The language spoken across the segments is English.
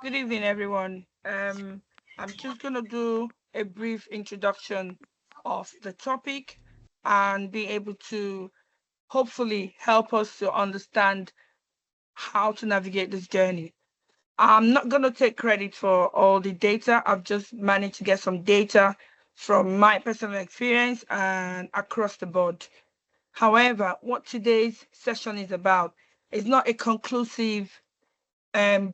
Good evening, everyone. I'm just going to do a brief introduction of the topic and be able to hopefully help us to understand how to navigate this journey. I'm not going to take credit for all the data. I've just managed to get some data from my personal experience and across the board. However, what today's session is about is not a conclusive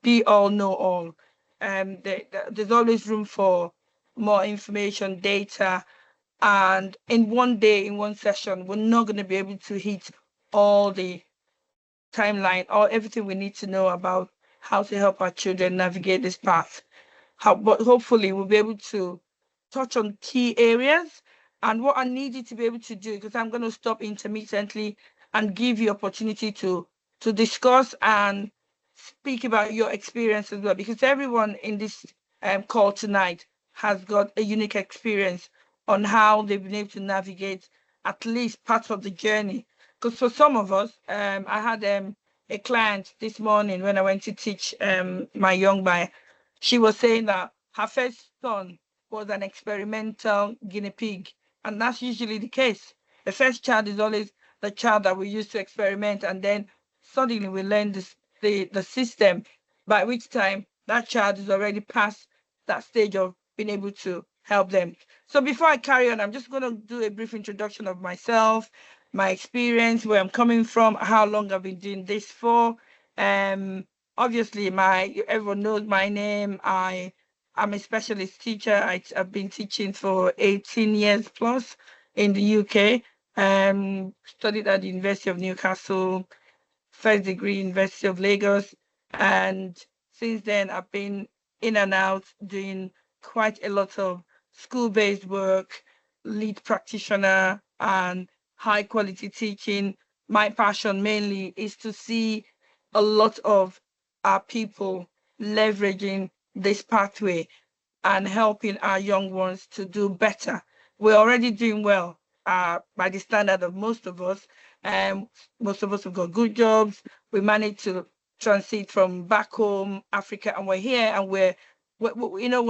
be all, know all. There's always room for more information, data, and in one day, in one session, we're not going to be able to hit all the timeline or everything we need to know about how to help our children navigate this path. But hopefully, we'll be able to touch on key areas and what I need you to be able to do, because I'm going to stop intermittently and give you opportunity to discuss and speak about your experience as well, because everyone in this call tonight has got a unique experience on how they've been able to navigate at least part of the journey. Because for some of us, I had a client this morning when I went to teach my young buyer. She was saying that her first son was an experimental guinea pig, and that's usually the case. The first child is always the child that we use to experiment, and then suddenly we learn the system, by which time that child is already past that stage of being able to help them. So before I carry on, I'm just going to do a brief introduction of myself, my experience, where I'm coming from, how long I've been doing this for. Um, Obviously, my everyone knows my name. I'm a specialist teacher. I've been teaching for 18 years plus in the UK. Studied at the University of Newcastle, first degree University of Lagos, and since then I've been in and out doing quite a lot of school-based work, lead practitioner, and high quality teaching. My passion mainly is to see a lot of our people leveraging this pathway and helping our young ones to do better. We're already doing well by the standard of most of us. Most of us have got good jobs. We managed to transit from back home, Africa, and we're here and we're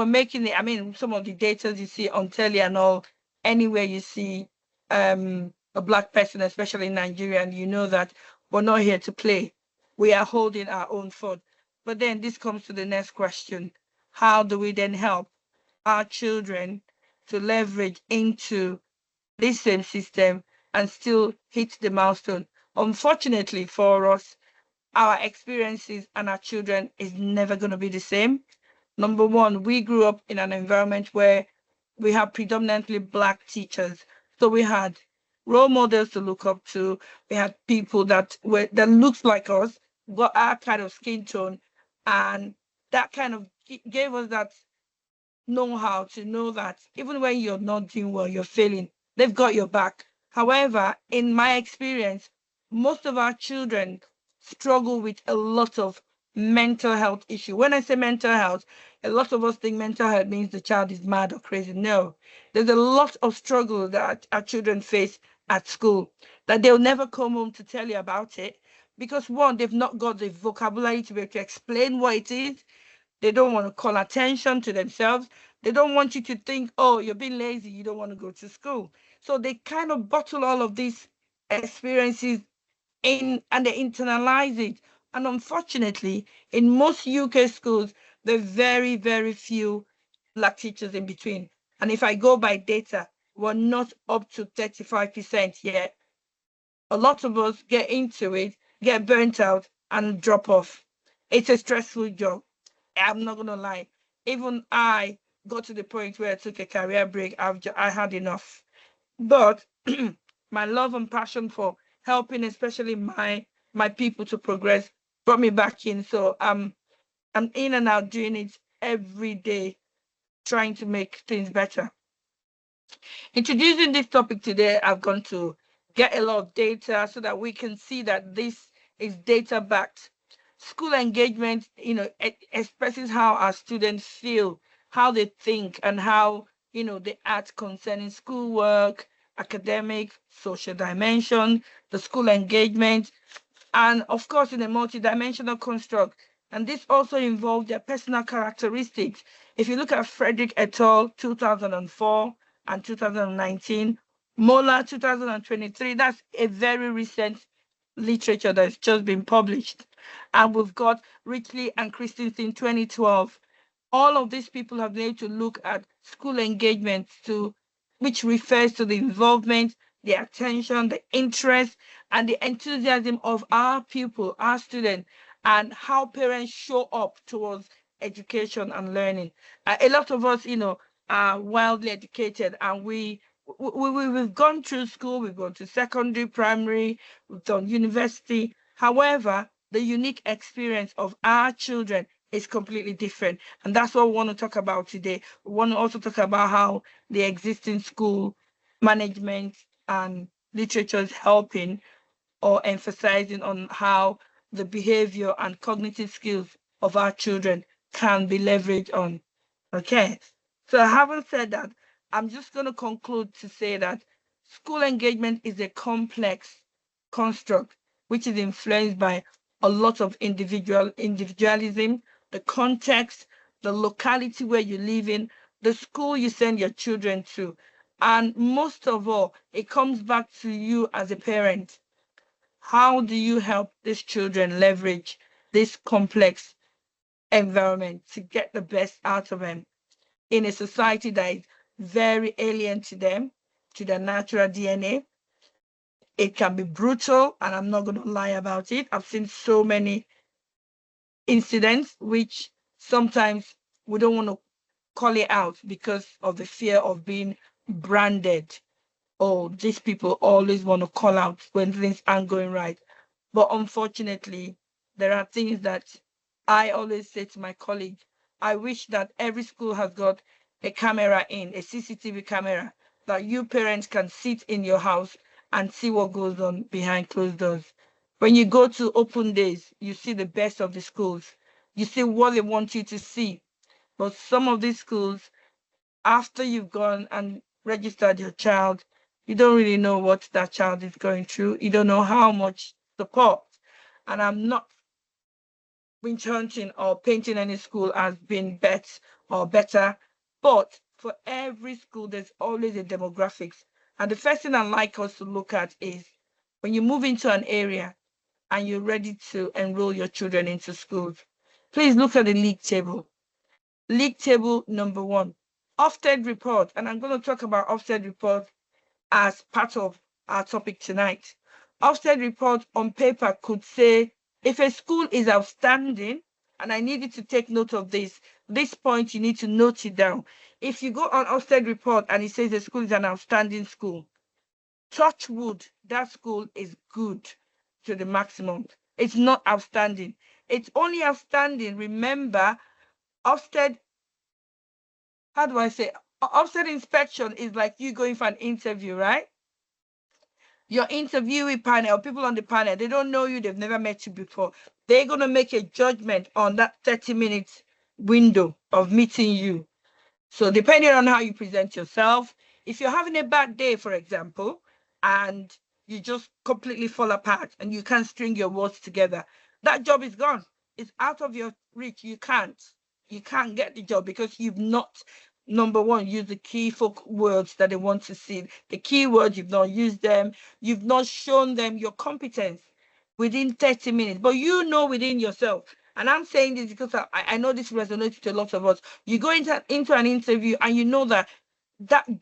making it. I mean, some of the data you see on telly and all, anywhere you see a black person, especially in Nigeria, and you know that we're not here to play. We are holding our own fort. But then this comes to the next question. How do we then help our children to leverage into this same system and still hit the milestone? Unfortunately for us, our experiences and our children is never going to be the same. Number one, we grew up in an environment where we have predominantly black teachers. So we had role models to look up to. We had people that looks like us, got our kind of skin tone, and that kind of gave us that know how to know that even when you're not doing well, you're failing, they've got your back. However, in my experience, most of our children struggle with a lot of mental health issue. When I say mental health, a lot of us think mental health means the child is mad or crazy. No, there's a lot of struggle that our children face at school that they'll never come home to tell you about it, because one, they've not got the vocabulary to be able to explain what it is. They don't want to call attention to themselves. They don't want you to think, oh, you're being lazy, you don't want to go to school. So they kind of bottle all of these experiences in and they internalize it. And unfortunately, in most UK schools, there are very, very few black teachers in between. And if I go by data, we're not up to 35% yet. A lot of us get into it, get burnt out, and drop off. It's a stressful job. I'm not gonna lie. Even I got to the point where I took a career break. I had enough. But my love and passion for helping, especially my people to progress, brought me back in. So I'm in and out doing it every day, trying to make things better. Introducing this topic today, I've gone to get a lot of data so that we can see that this is data backed. School engagement, expresses how our students feel, how they think, and how, they act concerning schoolwork, academic, social dimension, the school engagement, and of course, in a multidimensional construct, And this also involved their personal characteristics. If you look at Frederick et al., 2004 and 2019, Mola 2023, that's a very recent literature that's just been published. And we've got Richley and Christensen 2012. All of these people have been able to look at school engagement to which refers to the involvement, the attention, the interest, and the enthusiasm of our pupil, our students, and how parents show up towards education and learning. A lot of us, are wildly educated, and we've gone through school, we've gone to secondary, primary, we've done university. However, the unique experience of our children is completely different. And that's what we want to talk about today. We want to also talk about how the existing school management and literature is helping or emphasizing on how the behavior and cognitive skills of our children can be leveraged on. Okay. So having said that, I'm just going to conclude to say that school engagement is a complex construct which is influenced by a lot of individualism, the context, the locality where you live in, the school you send your children to. And most of all, it comes back to you as a parent. How do you help these children leverage this complex environment to get the best out of them in a society that is very alien to them, to their natural DNA? It can be brutal, and I'm not going to lie about it. I've seen so many incidents which sometimes we don't want to call it out because of the fear of being branded. Oh, these people always want to call out when things aren't going right. But unfortunately, there are things that I always say to my colleagues. I wish that every school has got a camera in, a CCTV camera, that you parents can sit in your house and see what goes on behind closed doors. When you go to open days, you see the best of the schools. You see what they want you to see. But some of these schools, after you've gone and registered your child, you don't really know what that child is going through. You don't know how much support. And I'm not witch hunting or painting any school as being better, but for every school, there's always a demographics. And the first thing I'd like us to look at is when you move into an area and you're ready to enroll your children into schools, please look at the league table. League table number one, Ofsted report, and I'm going to talk about Ofsted report as part of our topic tonight. Ofsted report on paper could say if a school is outstanding, and I need you to take note of this point, you need to note it down. If you go on Ofsted report and it says the school is an outstanding school, touch wood, that school is good to the maximum. It's not outstanding. It's only outstanding. Remember, Ofsted, how do I say? Ofsted inspection is like you going for an interview, right? Your interviewee panel, people on the panel, they don't know you, they've never met you before. They're going to make a judgment on that 30-minute window of meeting you. So depending on how you present yourself, if you're having a bad day, for example, and you just completely fall apart and you can't string your words together, that job is gone. It's out of your reach. You can't get the job because you've not, number one, used the key folk words that they want to see. The key words, you've not used them. You've not shown them your competence within 30 minutes. But you know within yourself, and I'm saying this because I know this resonates with a lot of us. You go into an interview and you know that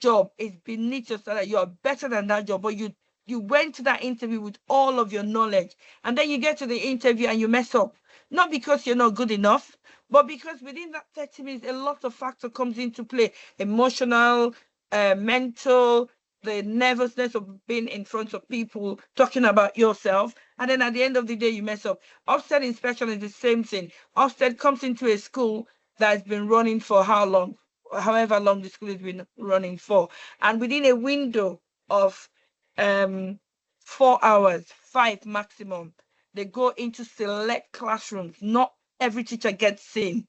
job is beneath your salary. You are better than that job, but you went to that interview with all of your knowledge, and then you get to the interview and you mess up. Not because you're not good enough, but because within that 30 minutes, a lot of factor comes into play. Emotional, mental, the nervousness of being in front of people, talking about yourself. And then at the end of the day, you mess up. Ofsted inspection is the same thing. Ofsted comes into a school that has been running for how long? However long the school has been running for. And within a window of 4 hours, 5 maximum, they go into select classrooms. Not every teacher gets seen.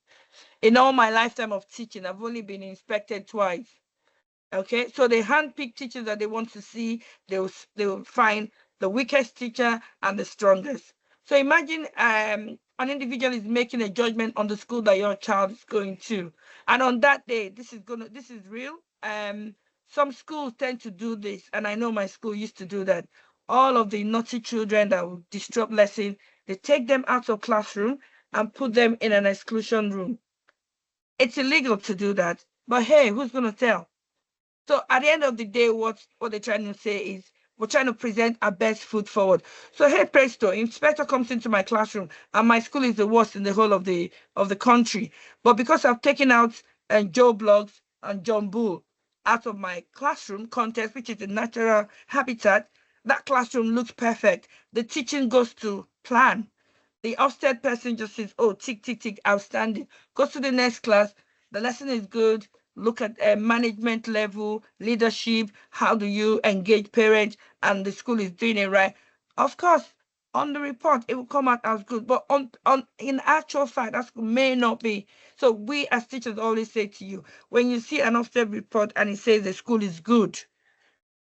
In all my lifetime of teaching, I've only been inspected twice. Okay, so they handpick teachers that they want to see. They will find the weakest teacher and the strongest. So imagine an individual is making a judgment on the school that your child is going to. And on that day, this is real. Some schools tend to do this, and I know my school used to do that. All of the naughty children that will disrupt lesson, they take them out of classroom and put them in an exclusion room. It's illegal to do that. But hey, who's gonna tell? So at the end of the day, what they're trying to say is we're trying to present our best foot forward. So hey presto, inspector comes into my classroom and my school is the worst in the whole of the country. But because I've taken out Joe Blogs and John Bull out of my classroom context, which is the natural habitat, that classroom looks perfect. The teaching goes to plan. The Ofsted person just says, oh, tick, tick, tick, outstanding. Goes to the next class. The lesson is good. Look at management level, leadership. How do you engage parents? And the school is doing it right. Of course, on the report, it will come out as good. But on in actual fact, that may not be. So we as teachers always say to you, when you see an Ofsted report and it says the school is good,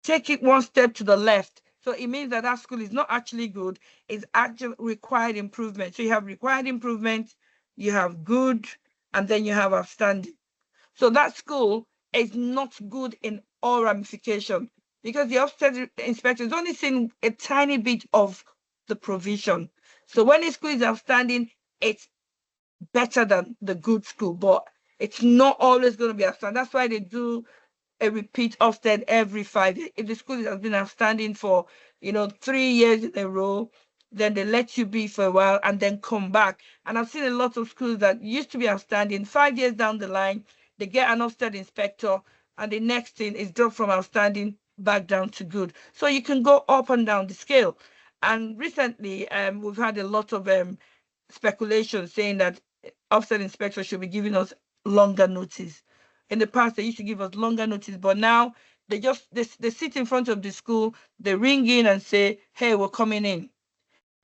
take it one step to the left. So it means that that school is not actually good, it's actually required improvement. So you have required improvement, you have good, and then you have outstanding. So that school is not good in all ramifications because the Ofsted inspector is only seeing a tiny bit of the provision. So when a school is outstanding, it's better than the good school, but it's not always going to be outstanding. That's why they do a repeat Ofsted every 5 years. If the school has been outstanding for 3 years in a row, then they let you be for a while and then come back. And I've seen a lot of schools that used to be outstanding 5 years down the line, they get an Ofsted inspector, and the next thing is dropped from outstanding back down to good. So you can go up and down the scale. And recently, we've had a lot of speculation saying that Ofsted inspectors should be giving us longer notice. In the past, they used to give us longer notice, but now they sit in front of the school, they ring in and say, hey, we're coming in.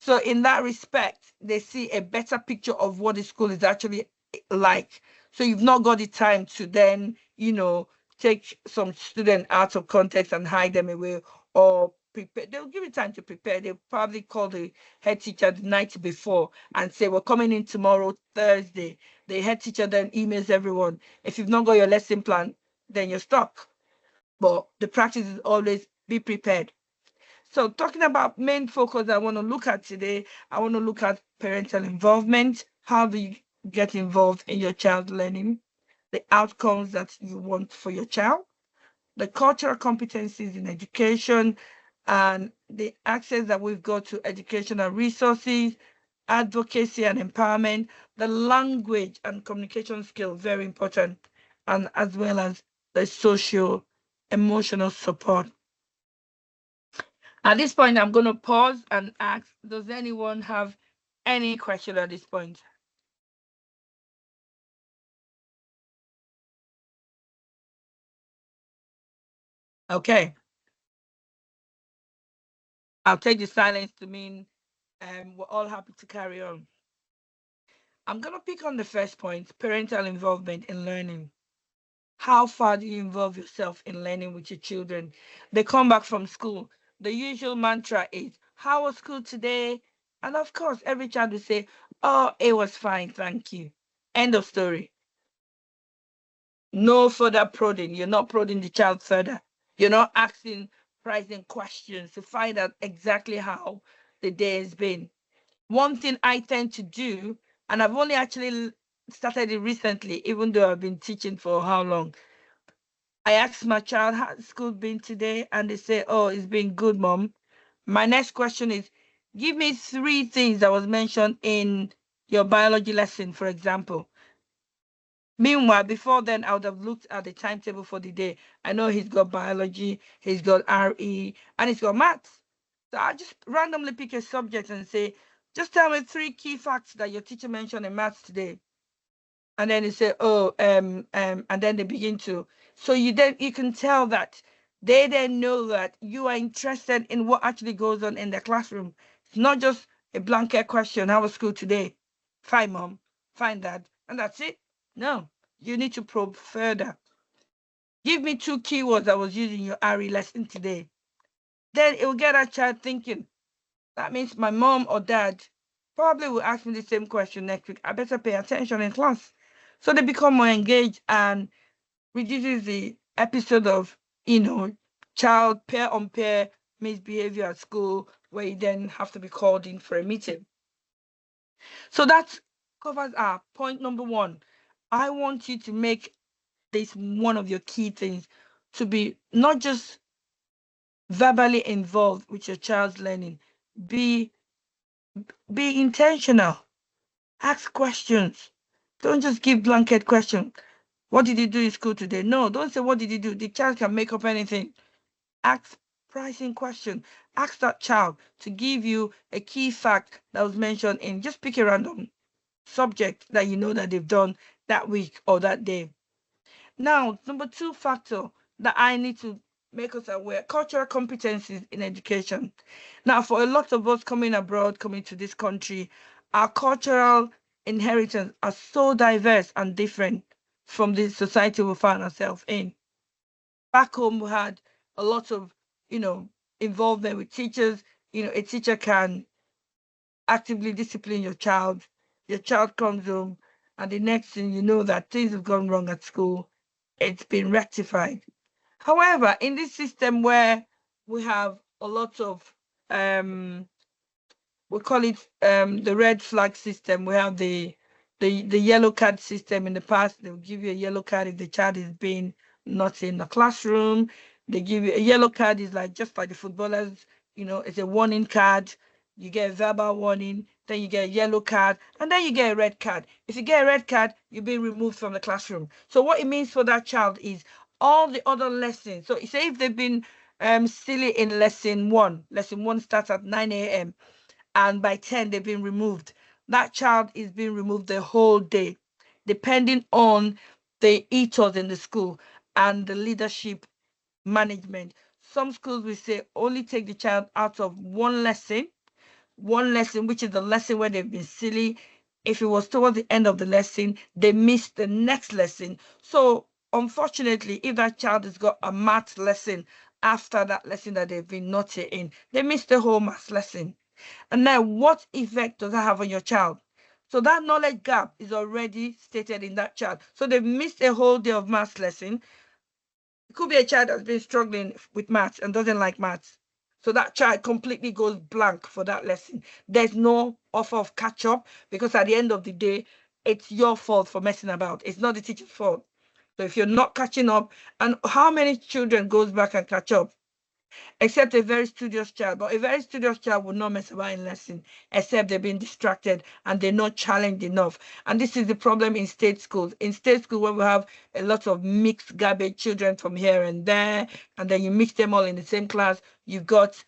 So in that respect, they see a better picture of what the school is actually like. So you've not got the time to then, take some student out of context and hide them away or prepare. They'll give you time to prepare. They'll probably call the head teacher the night before and say, we're coming in tomorrow, Thursday. The head teacher then emails everyone. If you've not got your lesson plan, then you're stuck. But the practice is always be prepared. So talking about main focus I want to look at today, I want to look at parental involvement. How do you get involved in your child's learning? The outcomes that you want for your child, the cultural competencies in education, and the access that we've got to educational resources, advocacy and empowerment, the language and communication skills, very important, and as well as the social emotional support. At this point, I'm going to pause and ask, does anyone have any question at this point? Okay. I'll take the silence to mean we're all happy to carry on. I'm going to pick on the first point, parental involvement in learning. How far do you involve yourself in learning with your children? They come back from school. The usual mantra is, how was school today? And of course, every child will say, oh, it was fine, thank you. End of story. No further prodding. You're not prodding the child further. You're not asking pricing questions to find out exactly how the day has been. One thing I tend to do, and I've only actually started it recently, even though I've been teaching for how long. I ask my child, how's school been today? And they say, oh, it's been good, mom. My next question is, give me 3 things that was mentioned in your biology lesson, for example. Meanwhile, before then, I would have looked at the timetable for the day. I know he's got biology, he's got RE, and he's got maths. So I just randomly pick a subject and say, just tell me 3 key facts that your teacher mentioned in maths today. And then they say, oh, and then they begin to. So you can tell that they then know that you are interested in what actually goes on in the classroom. It's not just a blanket question, how was school today? Fine, mom, fine, dad, and that's it. No, you need to probe further. Give me 2 keywords I was using in your RE lesson today. Then it will get that child thinking. That means my mom or dad probably will ask me the same question next week. I better pay attention in class. So they become more engaged and reduces the episode of, you know, child pair on pair misbehavior at school where you then have to be called in for a meeting. So that covers our point number one. I want you to make this one of your key things to be not just verbally involved with your child's learning. Be be intentional. Ask questions. Don't just give blanket questions. What did you do in school today? No, don't say what did you do. The child can make up anything. Ask pricing question. Ask that child to give you a key fact that was mentioned in just pick a random subject that you know that they've done that week or that day. Now, number two factor that I need to make us aware, cultural competencies in education. Now, for a lot of us coming abroad, coming to this country, our cultural inheritance are so diverse and different from the society we find ourselves in. Back home, we had a lot of, you know, involvement with teachers. You know, a teacher can actively discipline your child. Your child comes home, and the next thing you know that things have gone wrong at school. It's been rectified. However, in this system where we have a lot of we call it the red flag system. We have the yellow card system. In the past, they'll give you a yellow card if the child is being not in the classroom. They give you a yellow card is like just like the footballers, you know, it's a warning card. You get a verbal warning, then you get a yellow card, and then you get a red card. If you get a red card, you're being removed from the classroom. So what it means for that child is all the other lessons. So say if they've been silly in lesson one starts at 9 a.m and by 10 they've been removed. That child is being removed the whole day, depending on the ethos in the school and the leadership management. Some schools will say only take the child out of one lesson, which is the lesson where they've been silly. If it was towards the end of the lesson, they missed the next lesson. So, unfortunately, if that child has got a math lesson after that lesson that they've been naughty in, they missed the whole math lesson. And now, what effect does that have on your child? So that knowledge gap is already stated in that child. So they've missed a whole day of math lesson. It could be a child that's been struggling with maths and doesn't like maths. So that child completely goes blank for that lesson. There's no offer of catch up because at the end of the day, it's your fault for messing about. It's not the teacher's fault. So if you're not catching up, and how many children goes back and catch up? Except a very studious child. But a very studious child would not mess about in lesson, except they're being distracted and they're not challenged enough. And this is the problem in state schools. In state school, where we have a lot of mixed garbage children from here and there, and then you mix them all in the same class, you've got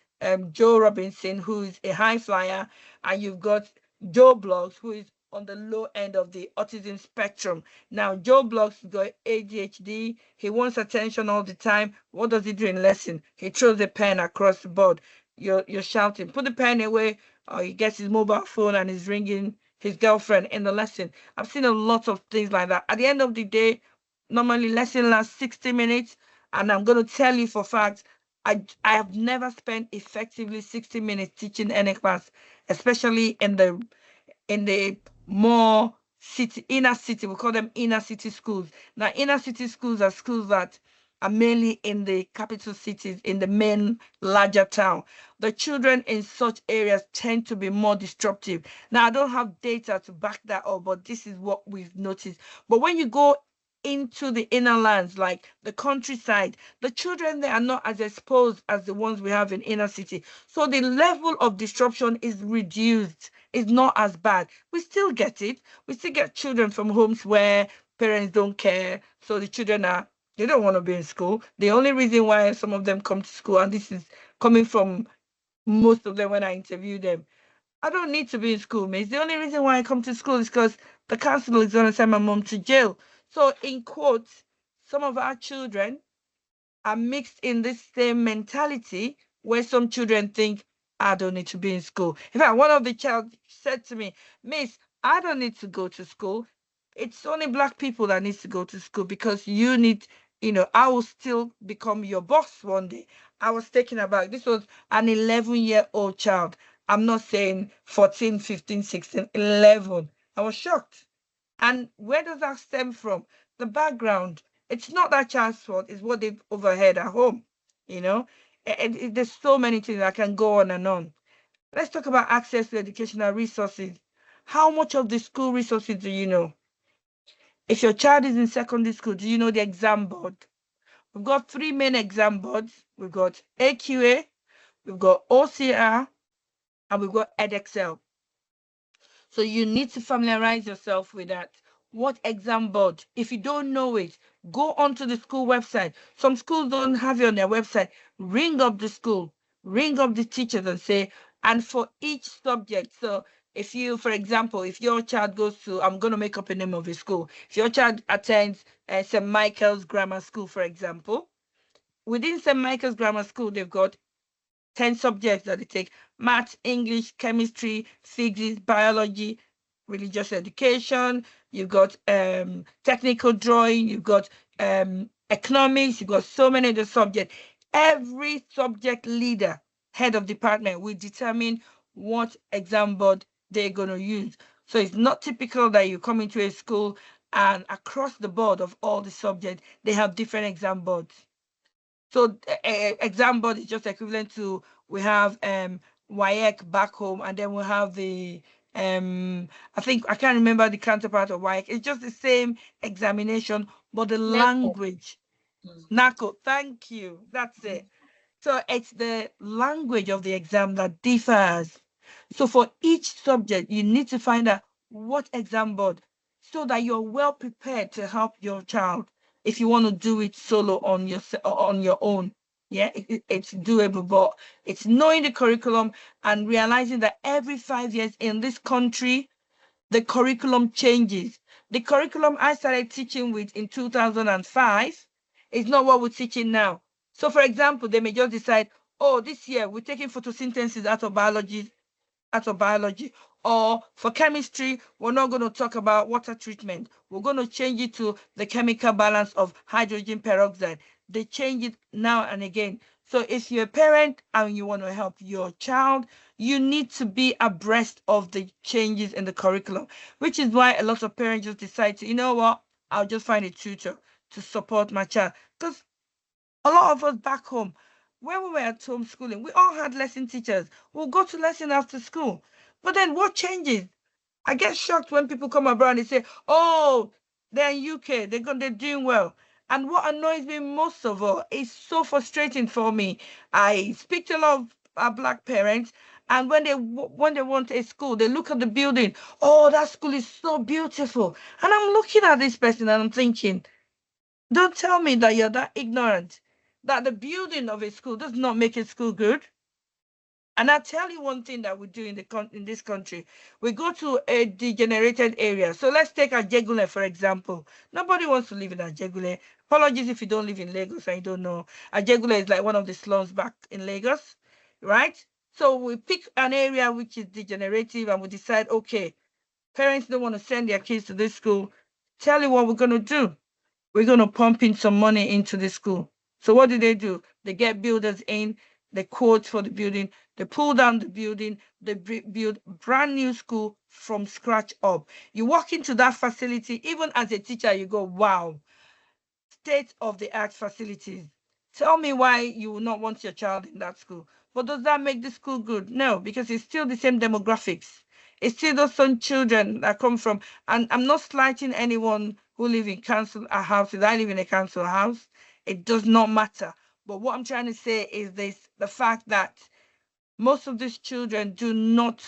Joe Robinson, who is a high flyer, and you've got Joe Bloggs, who is on the low end of the autism spectrum. Now, Joe Bloggs got ADHD. He wants attention all the time. What does he do in lesson? He throws the pen across the board. You're shouting, put the pen away, or he gets his mobile phone and is ringing his girlfriend in the lesson. I've seen a lot of things like that. At the end of the day, normally lesson lasts 60 minutes, and I'm going to tell you for fact, I have never spent effectively 60 minutes teaching any class, especially in the more city inner city. We call them inner city schools. Now, inner city schools are schools that are mainly in the capital cities, in the main larger town. The children in such areas tend to be more disruptive. Now, I don't have data to back that up, but this is what we've noticed. But when you go into the inner lands, like the countryside, the children there are not as exposed as the ones we have in inner city. So the level of disruption is reduced. It's not as bad. We still get it. We still get children from homes where parents don't care. So the children are, they don't want to be in school. The only reason why some of them come to school, and this is coming from most of them when I interview them, I don't need to be in school, miss. The only reason why I come to school is because the council is going to send my mom to jail. So, in quotes, some of our children are mixed in this same mentality where some children think, I don't need to be in school. In fact, one of the child said to me, Miss, I don't need to go to school. It's only black people that needs to go to school because you need, I will still become your boss one day. I was taken aback. This was an 11-year-old child. I'm not saying 14, 15, 16, 11. I was shocked. And where does that stem from? The background. It's not that child's fault, it's what they've overheard at home. You know, there's so many things I can go on and on. Let's talk about access to educational resources. How much of the school resources do you know? If your child is in secondary school, do you know the exam board? We've got three main exam boards. We've got AQA, we've got OCR, and we've got EdExcel. So you need to familiarize yourself with that. What exam board? If you don't know it, go onto the school website. Some schools don't have it on their website. Ring up the school, ring up the teachers and say, and for each subject. So if you, for example, if your child goes to, I'm going to make up a name of a school. If your child attends St. Michael's Grammar School, for example, within St. Michael's Grammar School, they've got 10 subjects that they take: math, English, chemistry, physics, biology, religious education. You've got technical drawing, you've got economics, you've got so many of the subjects. Every subject leader, head of department, will determine what exam board they're going to use. So it's not typical that you come into a school and across the board of all the subjects, they have different exam boards. So exam board is just equivalent to, we have WAEC back home, and then we have the I think I can't remember the counterpart of WAEC. It's just the same examination, but the language. NACO, thank you. That's it. So it's the language of the exam that differs. So for each subject, you need to find out what exam board, so that you're well prepared to help your child. If you want to do it solo on your own, yeah, it's doable. But it's knowing the curriculum and realizing that every 5 years in this country, the curriculum changes. The curriculum I started teaching with in 2005 is not what we're teaching now. So, for example, they may just decide, oh, this year we're taking photosynthesis out of biology, or for chemistry, we're not going to talk about water treatment. We're going to change it to the chemical balance of hydrogen peroxide. They change it now and again. So if you're a parent and you want to help your child, you need to be abreast of the changes in the curriculum, which is why a lot of parents just decide to, you know what, I'll just find a tutor to support my child. Because a lot of us back home, when we were at home schooling, we all had lesson teachers. We'll go to lesson after school. But then what changes? I get shocked when people come abroad and they say, oh, they're in UK, they're doing well. And what annoys me most of all is so frustrating for me. I speak to a lot of black parents, and when they want a school, they look at the building. Oh, that school is so beautiful. And I'm looking at this person and I'm thinking, don't tell me that you're that ignorant, that the building of a school does not make a school good. And I'll tell you one thing that we do in this country. We go to a degenerated area. So let's take Ajegule, for example. Nobody wants to live in Ajegule. Apologies if you don't live in Lagos and you don't know. Ajegule is like one of the slums back in Lagos, right? So we pick an area which is degenerative and we decide, okay, parents don't want to send their kids to this school. Tell you what we're going to do. We're going to pump in some money into the school. So what do? They get builders in, they quote for the building, they pull down the building, they build brand new school from scratch up. You walk into that facility, even as a teacher, you go, wow, state-of-the-art facilities. Tell me why you will not want your child in that school. But does that make the school good? No, because it's still the same demographics. It's still those some children that come from, and I'm not slighting anyone who live in council houses. I live in a council house. It does not matter. But what I'm trying to say is this: the fact that most of these children do not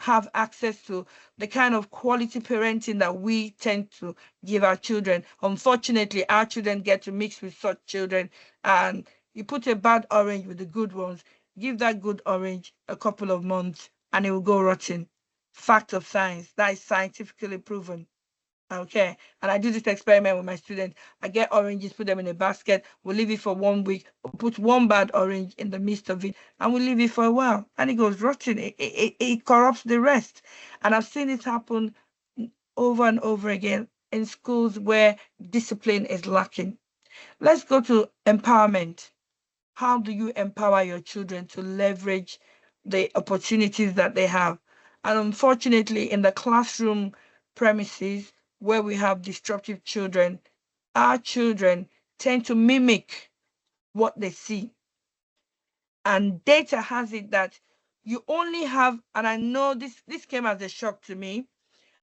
have access to the kind of quality parenting that we tend to give our children. Unfortunately, our children get to mix with such children, and you put a bad orange with the good ones, give that good orange a couple of months, and it will go rotten. Fact of science, that is scientifically proven. Okay, and I do this experiment with my students. I get oranges, put them in a basket, we'll leave it for 1 week, put one bad orange in the midst of it, and we leave it for a while, and it goes rotten. It corrupts the rest. And I've seen it happen over and over again in schools where discipline is lacking. Let's go to empowerment. How do you empower your children to leverage the opportunities that they have. And unfortunately, in the classroom premises where we have disruptive children, our children tend to mimic what they see. And data has it that you only have, and I know this came as a shock to me,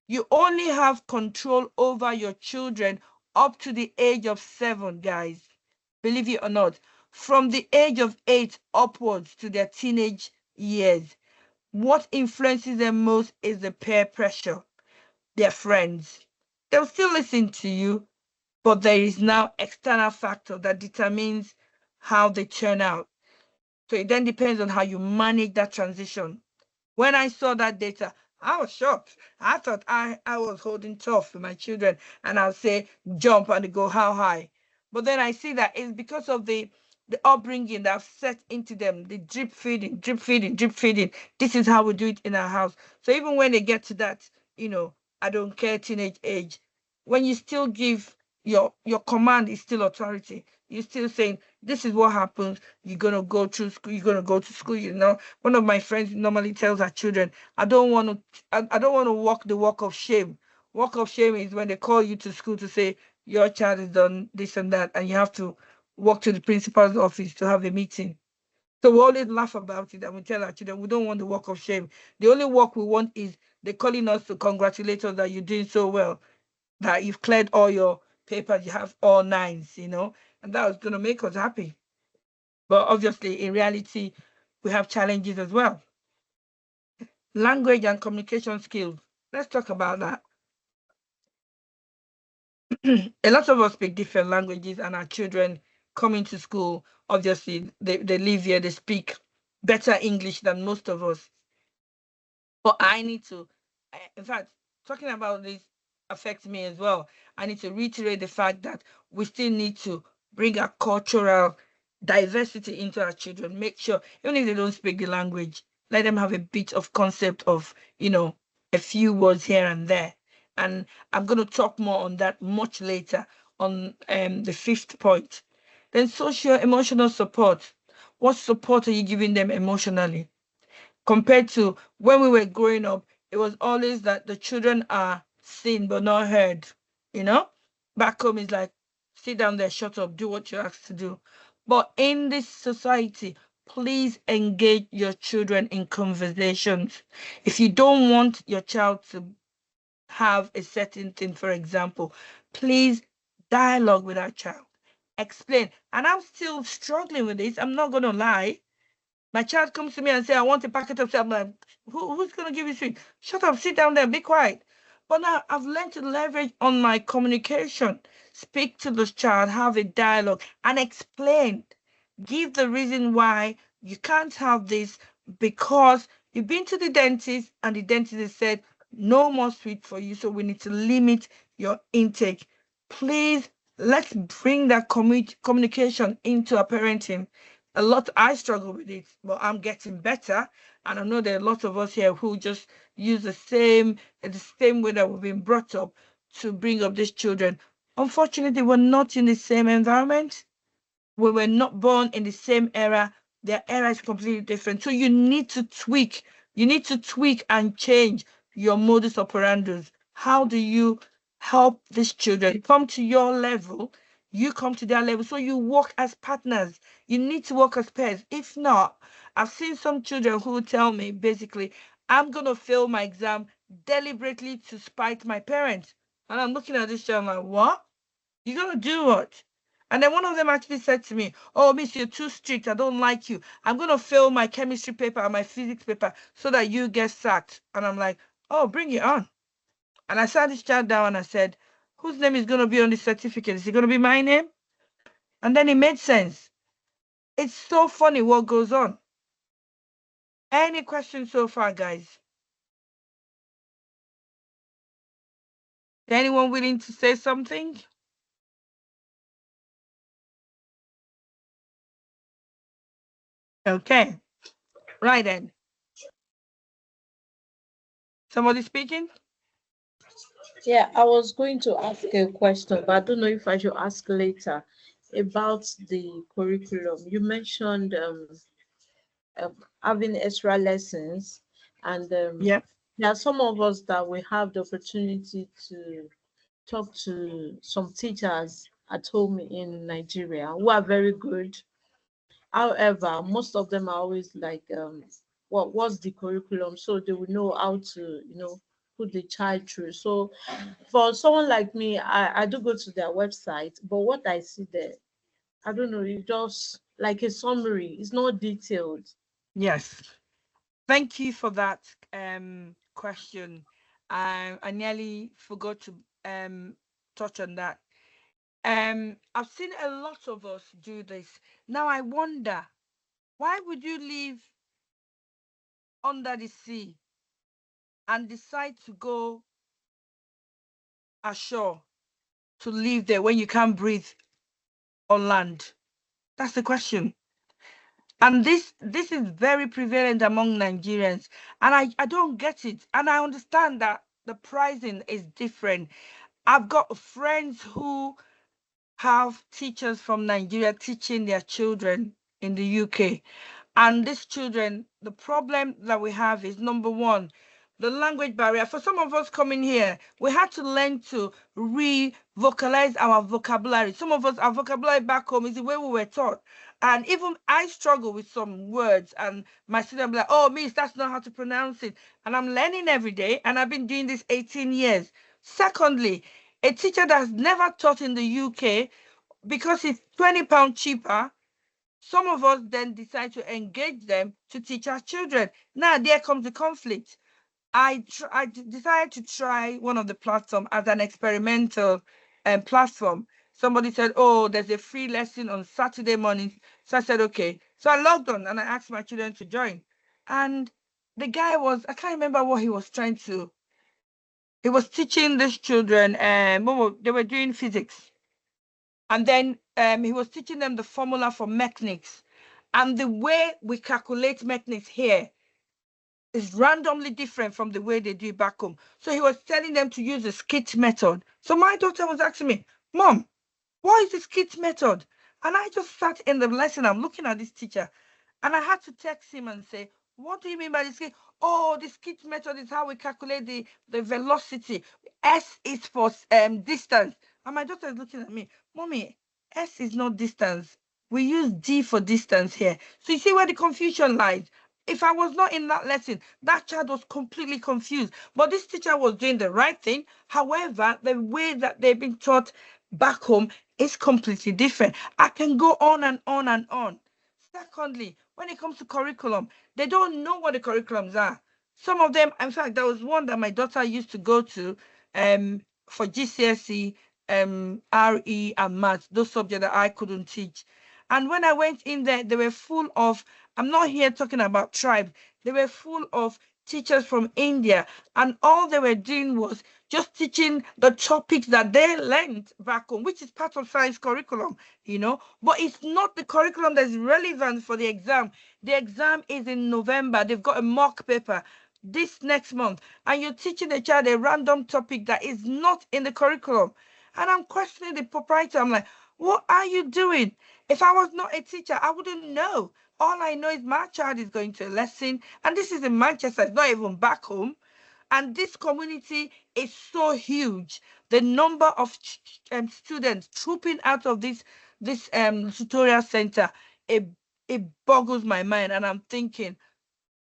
you only have control over your children up to the age of 7, guys. Believe it or not. From the age of 8 upwards to their teenage years, what influences them most is the peer pressure, their friends. They'll still listen to you, but there is now external factor that determines how they turn out. So it then depends on how you manage that transition. When I saw that data, I was shocked. I thought I was holding tough with my children, and I'll say jump and they go how high. But then I see that it's because of the upbringing that I've set into them, the drip feeding, drip feeding, drip feeding. This is how we do it in our house. So even when they get to that, I don't care teenage age, when you still give your command is still authority. You're still saying this is what happens. You're gonna go through school. You're gonna go to school. One of my friends normally tells her children, I don't want to. I don't want to walk the walk of shame. Walk of shame is when they call you to school to say your child has done this and that, and you have to walk to the principal's office to have a meeting. So we always laugh about it and we tell our children we don't want the walk of shame. The only work we want is they calling us to congratulate us that you're doing so well, that you've cleared all your papers, you have all nines, and that was going to make us happy. But obviously, in reality, we have challenges as well. Language and communication skills. Let's talk about that. A lot of us speak different languages, and our children coming to school, obviously, they live here, they speak better English than most of us. But I need to, in fact, talking about this affects me as well. I need to reiterate the fact that we still need to bring our cultural diversity into our children. Make sure, even if they don't speak the language, let them have a bit of concept of, a few words here and there. And I'm going to talk more on that much later on the 5th point. Then social emotional support. What support are you giving them emotionally? Compared to when we were growing up, it was always that the children are seen but not heard. You know, back home is like, sit down there, shut up, do what you're asked to do. But in this society, please engage your children in conversations. If you don't want your child to have a certain thing, for example, please dialogue with our child. Explain. And I'm still struggling with this. I'm not going to lie. My child comes to me and say, I want a packet of sweet. I'm like, who's going to give you sweet? Shut up, sit down there, be quiet. But now I've learned to leverage on my communication. Speak to the child, have a dialogue, and explain. Give the reason why you can't have this because you've been to the dentist and the dentist has said, no more sweet for you. So we need to limit your intake. Please, let's bring that communication into our parenting. A lot, I struggle with it, but I'm getting better. And I know there are a lot of us here who just use the same way that we've been brought up to bring up these children. Unfortunately, we're not in the same environment. We were not born in the same era. Their era is completely different. So you need to tweak. You need to tweak and change your modus operandi. How do you help these children come to your level? You come to their level. So you work as partners. You need to work as pairs. If not, I've seen some children who tell me basically, I'm going to fail my exam deliberately to spite my parents. And I'm looking at this child like, what? You're going to do what? And then one of them actually said to me, oh, Miss, you're too strict. I don't like you. I'm going to fail my chemistry paper and my physics paper so that you get sacked. And I'm like, oh, bring it on. And I sat this child down and I said, whose name is going to be on the certificate? Is it going to be my name? And then it made sense. It's so funny what goes on. Any questions so far, guys? Anyone willing to say something? Okay. Right then. Somebody speaking? Yeah, I was going to ask a question, but I don't know if I should ask later about the curriculum. You mentioned having extra lessons, and Yep. there are some of us that we have the opportunity to talk to some teachers at home in Nigeria who are very good. However, most of them are always like, what's the curriculum? So they will know how to, put the child through. So for someone like me, I do go to their website, but what I see there, I don't know, it's just like a summary. It's not detailed. Yes. Thank you for that question. I nearly forgot to touch on that. I've seen a lot of us do this. Now I wonder, why would you live under the sea and decide to go ashore to live there when you can't breathe on land? That's the question. And this is very prevalent among Nigerians. And I don't get it. And I understand that the pricing is different. I've got friends who have teachers from Nigeria teaching their children in the UK. And these children, the problem that we have is number one, the language barrier. For some of us coming here, we had to learn to re-vocalize our vocabulary. Some of us, our vocabulary back home is the way we were taught. And even I struggle with some words, and my student be like, oh, miss, that's not how to pronounce it. And I'm learning every day, and I've been doing this 18 years. Secondly, a teacher that's never taught in the UK, because it's £20 cheaper, some of us then decide to engage them to teach our children. Now there comes the conflict. I decided to try one of the platform as an experimental platform. Somebody said, "Oh, there's a free lesson on Saturday morning." So I said, "Okay." So I logged on and I asked my children to join. And the guy was, I can't remember what he was trying to. He was teaching these children, they were doing physics, and then he was teaching them the formula for mechanics. And the way we calculate mechanics here is randomly different from the way they do it back home. So he was telling them to use the skit method. So my daughter was asking me, Mom, what is the skit method? And I just sat in the lesson, I'm looking at this teacher, and I had to text him and say, what do you mean by the skit? Oh, the skit method is how we calculate the velocity. S is for distance. And my daughter is looking at me, Mommy, S is not distance. We use D for distance here. So you see where the confusion lies. If I was not in that lesson, that child was completely confused. But this teacher was doing the right thing. However, the way that they've been taught back home is completely different. I can go on and on and on. Secondly, when it comes to curriculum, they don't know what the curriculums are. Some of them, in fact, there was one that my daughter used to go to for GCSE, RE, and maths, those subjects that I couldn't teach. And when I went in there, they were full of, I'm not here talking about tribes, they were full of teachers from India. And all they were doing was just teaching the topics that they learned back home, which is part of science curriculum. But it's not the curriculum that's relevant for the exam. The exam is in November. They've got a mock paper this next month, and you're teaching the child a random topic that is not in the curriculum. And I'm questioning the proprietor. I'm like, what are you doing? If I was not a teacher, I wouldn't know. All I know is my child is going to a lesson, and this is in Manchester, it's not even back home. And this community is so huge. The number of students trooping out of this tutorial center, it it boggles my mind, and I'm thinking,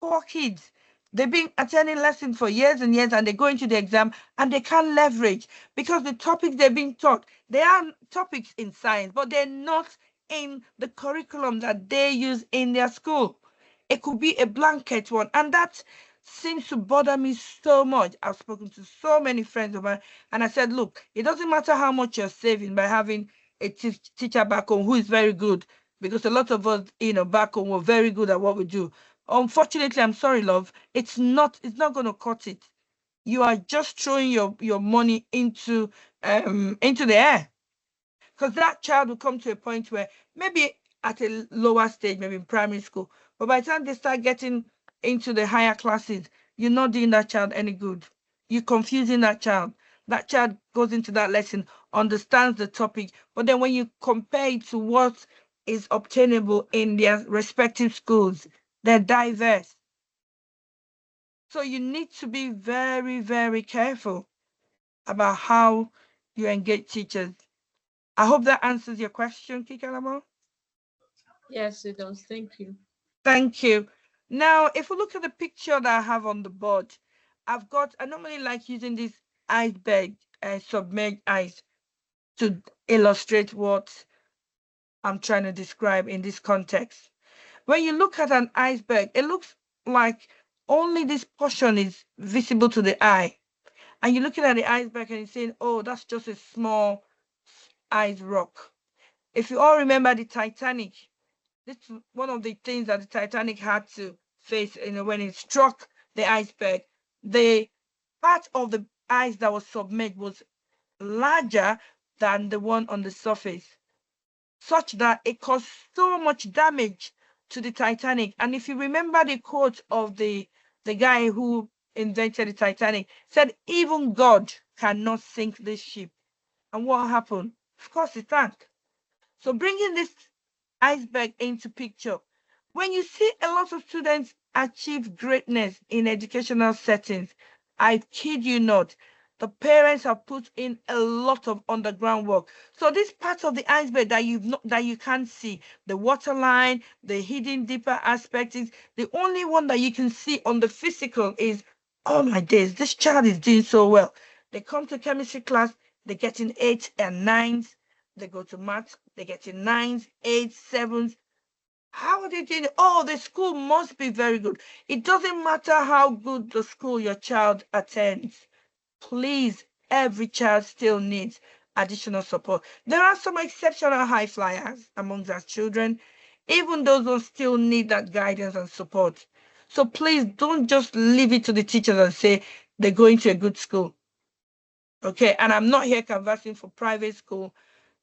poor kids. They've been attending lessons for years and years, and they go into the exam and they can't leverage because the topics they're being taught, they are topics in science, but they're not in the curriculum that they use in their school. It could be a blanket one, and that seems to bother me so much. I've spoken to so many friends of mine, and I said, look, it doesn't matter how much you're saving by having a teacher back home who is very good, because a lot of us, back home, were very good at what we do. Unfortunately, I'm sorry, love. It's not gonna cut it. You are just throwing your money into the air. Because that child will come to a point where maybe at a lower stage, maybe in primary school, but by the time they start getting into the higher classes, you're not doing that child any good. You're confusing that child. That child goes into that lesson, understands the topic, but then when you compare it to what is obtainable in their respective schools, They're diverse. So you need to be very, very careful about how you engage teachers. I hope that answers your question, Kikalamo. Yes, it does. Thank you. Thank you. Now, if we look at the picture that I have on the board, I normally like using this iceberg, submerged ice to illustrate what I'm trying to describe in this context. When you look at an iceberg, it looks like only this portion is visible to the eye. And you're looking at the iceberg and you're saying, oh, that's just a small ice rock. If you all remember the Titanic, this is one of the things that the Titanic had to face, when it struck the iceberg. The part of the ice that was submerged was larger than the one on the surface, such that it caused so much damage to the Titanic. And if you remember the quote of the guy who invented the Titanic, said even God cannot sink this ship. And what happened? Of course, it sank. So bringing this iceberg into picture, when you see a lot of students achieve greatness in educational settings, I kid you not, the parents have put in a lot of underground work. So this part of the iceberg that that you can't see, the waterline, the hidden deeper aspect, is the only one that you can see on the physical is, oh my days, this child is doing so well. They come to chemistry class, they're getting 8 and 9s. They go to maths, they're getting 9s, 8s, 7s. How are they doing it? Oh, the school must be very good. It doesn't matter how good the school your child attends. Please, every child still needs additional support. There are some exceptional high flyers amongst our children. Even those who still need that guidance and support. So please don't just leave it to the teachers and say they're going to a good school. Okay, and I'm not here canvassing for private school.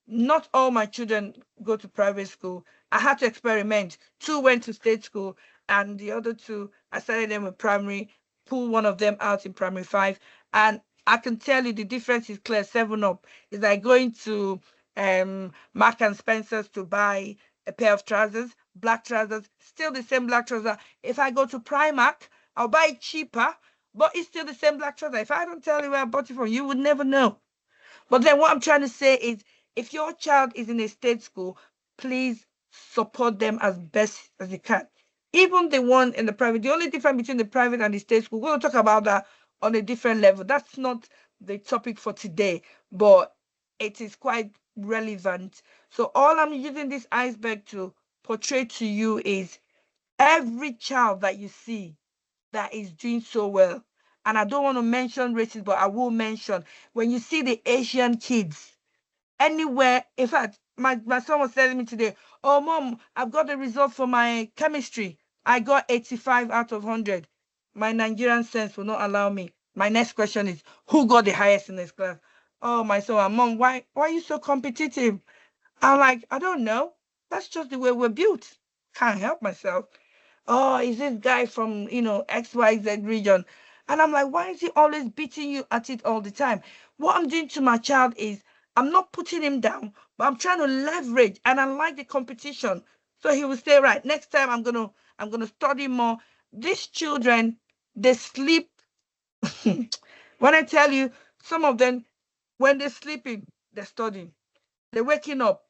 Not all my children go to private school. I had to experiment. Two went to state school, and the other two, I started them with primary, pull one of them out in primary five. And I can tell you the difference is clear. 7 Up is like going to Mark and Spencer's to buy a pair of trousers, black trousers, still the same black trouser. If I go to Primark, I'll buy it cheaper, but it's still the same black trouser. If I don't tell you where I bought it from, you would never know. But then what I'm trying to say is, if your child is in a state school, please support them as best as you can. Even the one in the private, the only difference between the private and the state school, we're going to talk about that on a different level. That's not the topic for today, but it is quite relevant. So all I'm using this iceberg to portray to you is every child that you see that is doing so well. And I don't want to mention races, but I will mention when you see the Asian kids anywhere. In fact, my son was telling me today, oh, mom, I've got the result for my chemistry. I got 85 out of 100. My Nigerian sense will not allow me. My next question is, who got the highest in this class? Oh, my son, mom, why are you so competitive? I'm like, I don't know. That's just the way we're built. Can't help myself. Oh, is this guy from, XYZ region? And I'm like, why is he always beating you at it all the time? What I'm doing to my child is I'm not putting him down, but I'm trying to leverage, and I like the competition. So he will say, right, next time I'm gonna study more. These children, they sleep. When I tell you, some of them, when they're sleeping, they're studying. They're waking up.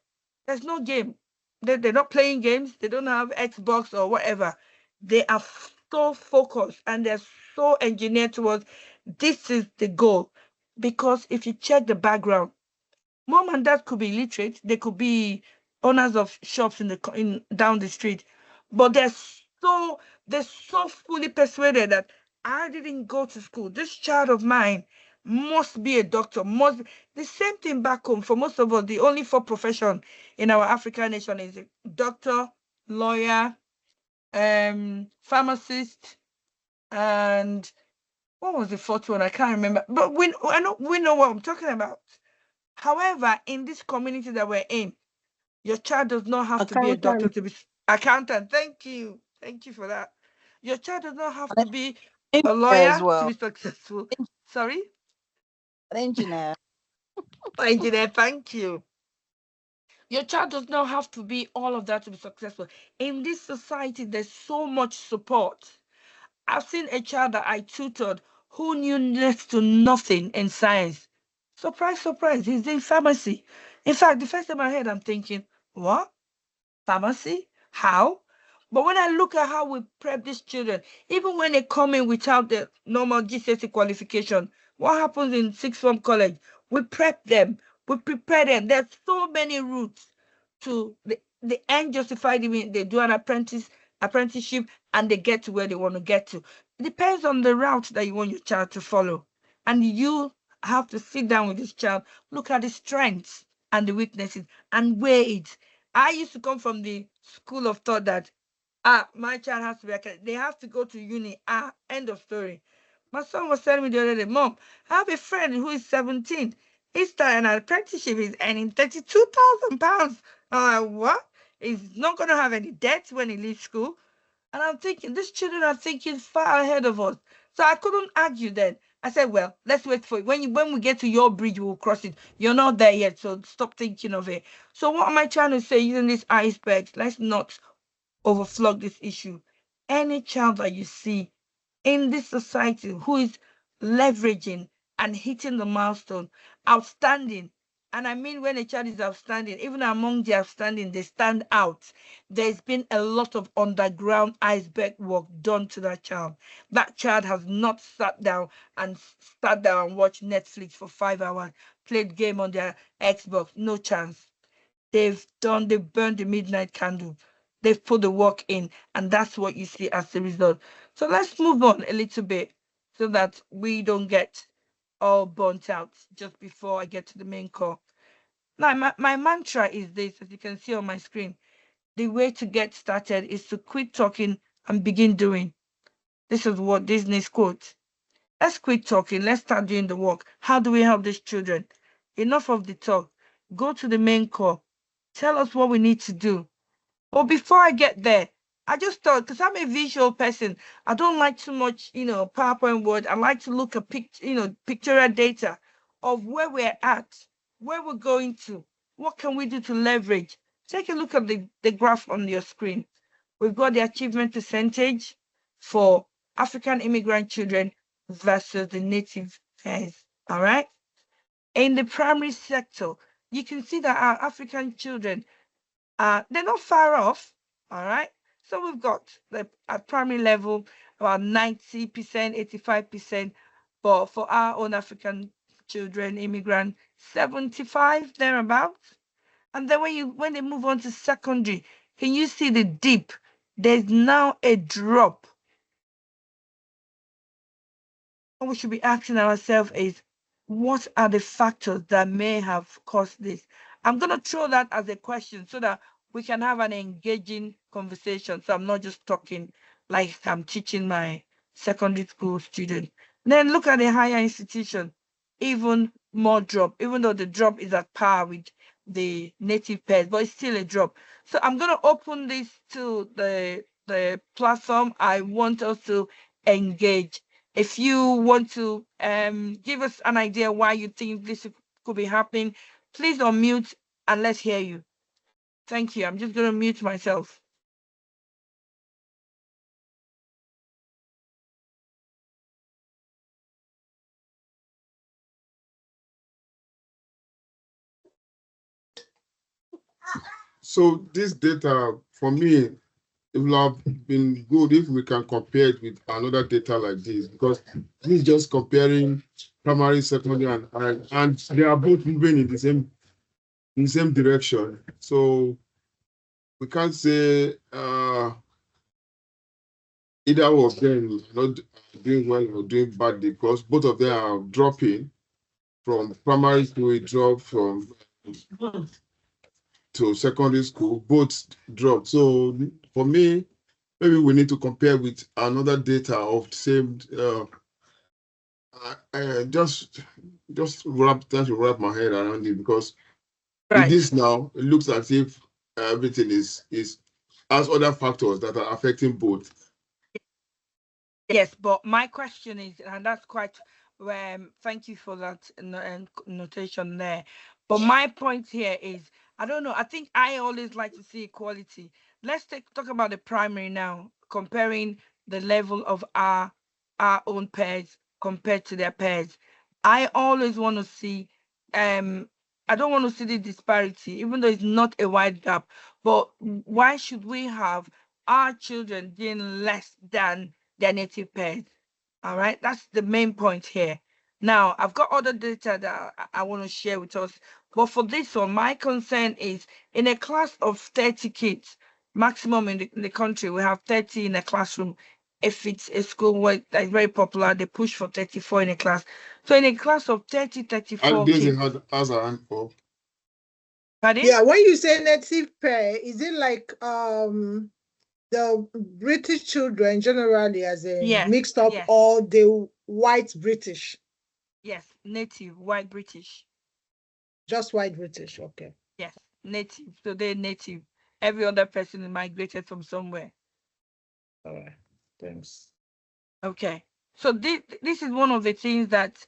There's no game. They're not playing games. They don't have Xbox or whatever. They are so focused and they're so engineered towards this is the goal. Because if you check the background, mom and dad could be illiterate. They could be owners of shops in down the street, but they're so fully persuaded that I didn't go to school. This child of mine must be a doctor. Must be. The same thing back home for most of us. The only four profession in our African nation is a doctor, lawyer, pharmacist, and what was the fourth one? I can't remember. But we know what I'm talking about. However, in this community that we're in, your child does not have to be a doctor Accountant to be accountant. Thank you. Thank you for that. Your child does not have and to be a engineer as lawyer to well. be successful. Sorry? An engineer. Engineer, thank you. Your child does not have to be all of that to be successful. In this society, there's so much support. I've seen a child that I tutored who knew next to nothing in science. Surprise, surprise, he's in pharmacy. In fact, the first time I heard, I'm thinking, what? Pharmacy? How? But when I look at how we prep these children, even when they come in without the normal GCSE qualification, what happens in sixth form college? We prep them, we prepare them. There's so many routes to the end justified even they do an apprenticeship and they get to where they want to get to. It depends on the route that you want your child to follow. And you have to sit down with this child, look at the strengths and the weaknesses and weigh it. I used to come from the school of thought that my child has to be they have to go to uni. End of story. My son was telling me the other day, Mom, I have a friend who is 17. He's starting an apprenticeship. He's earning £32,000. I'm like, what? He's not going to have any debt when he leaves school. And I'm thinking, these children are thinking far ahead of us. So I couldn't argue then. I said, well, let's wait for it. When we get to your bridge, we'll cross it. You're not there yet, so stop thinking of it. So what am I trying to say using this iceberg? Let's not overflog this issue. Any child that you see in this society who is leveraging and hitting the milestone, outstanding. And I mean, when a child is outstanding, even among the outstanding, they stand out. There's been a lot of underground iceberg work done to that child. That child has not sat down and watched Netflix for 5 hours, played game on their Xbox. No chance. They've burned the midnight candle. They've put the work in, and that's what you see as the result. So let's move on a little bit so that we don't get all burnt out just before I get to the main core. Now, my mantra is this, as you can see on my screen. The way to get started is to quit talking and begin doing. This is what Disney's quote. Let's quit talking. Let's start doing the work. How do we help these children? Enough of the talk. Go to the main core. Tell us what we need to do. But before I get there, I just thought, because I'm a visual person, I don't like too much, PowerPoint word. I like to look at pictorial data of where we're at, where we're going to, what can we do to leverage. Take a look at the graph on your screen. We've got the achievement percentage for African immigrant children versus the native pairs. All right. In the primary sector, you can see that our African children they're not far off. All right. So we've got the at primary level about 90%, 85%, but for our own African children, immigrant, 75 thereabouts. And then when they move on to secondary, can you see the dip? There's now a drop. What we should be asking ourselves is, what are the factors that may have caused this? I'm going to throw that as a question so that we can have an engaging conversation. So I'm not just talking like I'm teaching my secondary school student. Then look at the higher institution, even more drop, even though the drop is at par with the native pairs, but it's still a drop. So I'm going to open this to the platform. I want us to engage. If you want to give us an idea why you think this could be happening, please unmute and let's hear you. Thank you. I'm just going to mute myself. So this data, for me, it will have been good if we can compare it with another data like this, because this is just comparing primary, secondary, and they are both moving in the same direction. So we can't say either of them not doing well or doing badly, because both of them are dropping from primary to a drop from to secondary school, both drop. So for me, maybe we need to compare with another data of the same. Just trying to wrap my head around it, because with Right. this now, it looks as if everything is has other factors that are affecting both. Yes, but my question is, and that's quite, thank you for that notation there. But my point here is, I don't know. I think I always like to see equality. Let's talk about the primary now, comparing the level of our own peers compared to their peers. I always want to see um I don't want to see the disparity, even though it's not a wide gap. But why should we have our children doing less than their native peers? All right, that's the main point here. Now, I've got other data that I want to share with us, but for this one, my concern is in a class of 30 kids, maximum in the country, we have 30 in a classroom. If it's a school where that's very popular, they push for 34 in a class. So in a class of 30, And 34 Daisy kids, has a hand up. pardon? Yeah, when you say native pair, is it like the British children generally as in Yes, mixed up, yes, or the white British? yes, native, white British. Just white British, okay. Yes, native. So they're native. Every other person is migrated from somewhere. All right, thanks. Okay. So this is one of the things that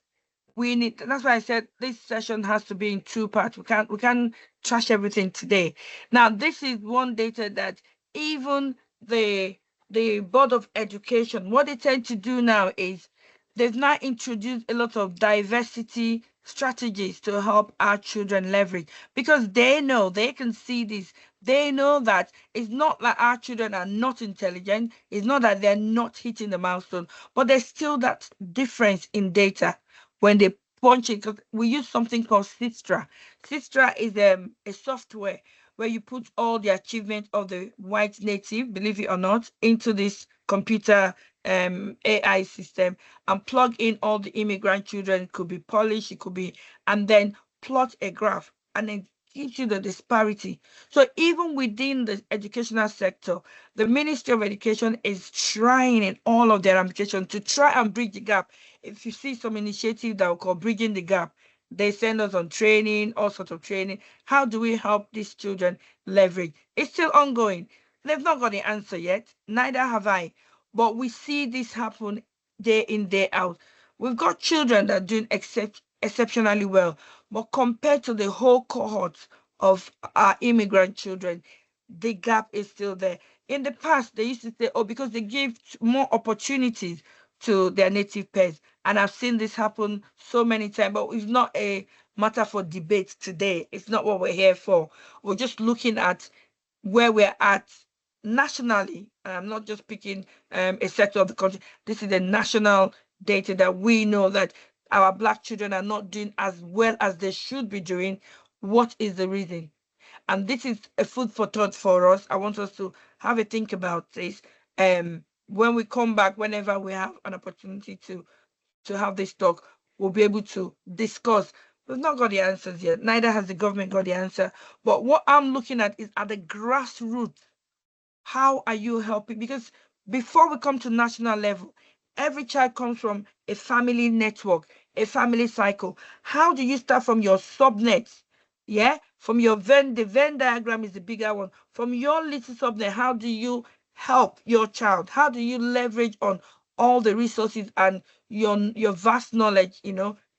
we need. That's why I said this session has to be in two parts. We can't trash everything today. Now, this is one data that even the the Board of Education, what they tend to do now is they've now introduced a lot of diversity strategies to help our children leverage, because they know they can see this. They know that it's not that our children are not intelligent, it's not that they're not hitting the milestone, but there's still that difference in data when they punch it. 'Cause we use something called Sistra. Sistra is a software where you put all the achievements of the white native, believe it or not, into this computer AI system, and plug in all the immigrant children. It could be Polish, it could be, and then plot a graph, and then gives you the disparity. So even within the educational sector, the Ministry of Education is trying in all of their applications to try and bridge the gap. If you see some initiative that we call bridging the gap, they send us on training, all sorts of training. How do we help these children leverage? It's still ongoing. They've not got the answer yet, neither have I. But we see this happen day in, day out. We've got children that are doing exceptionally well, but compared to the whole cohort of our immigrant children, the gap is still there. In the past, they used to say, oh, because they give more opportunities to their native peers. And I've seen this happen so many times, but it's not a matter for debate today. It's not what we're here for. We're just looking at where we're at nationally. And I'm not just picking a sector of the country. This is the national data that we know that our Black children are not doing as well as they should be doing. What is the reason? And this is a food for thought for us. I want us to have a think about this. When we come back, whenever we have an opportunity to have this talk, we'll be able to discuss. We've not got the answers yet. Neither has the government got the answer. But what I'm looking at is at the grassroots, how are you helping? Because before we come to national level, every child comes from a family network, a family cycle. How do you start from your subnet? Yeah, from your the Venn diagram is the bigger one. From your little subnet, how do you help your child? How do you leverage on all the resources and your vast knowledge?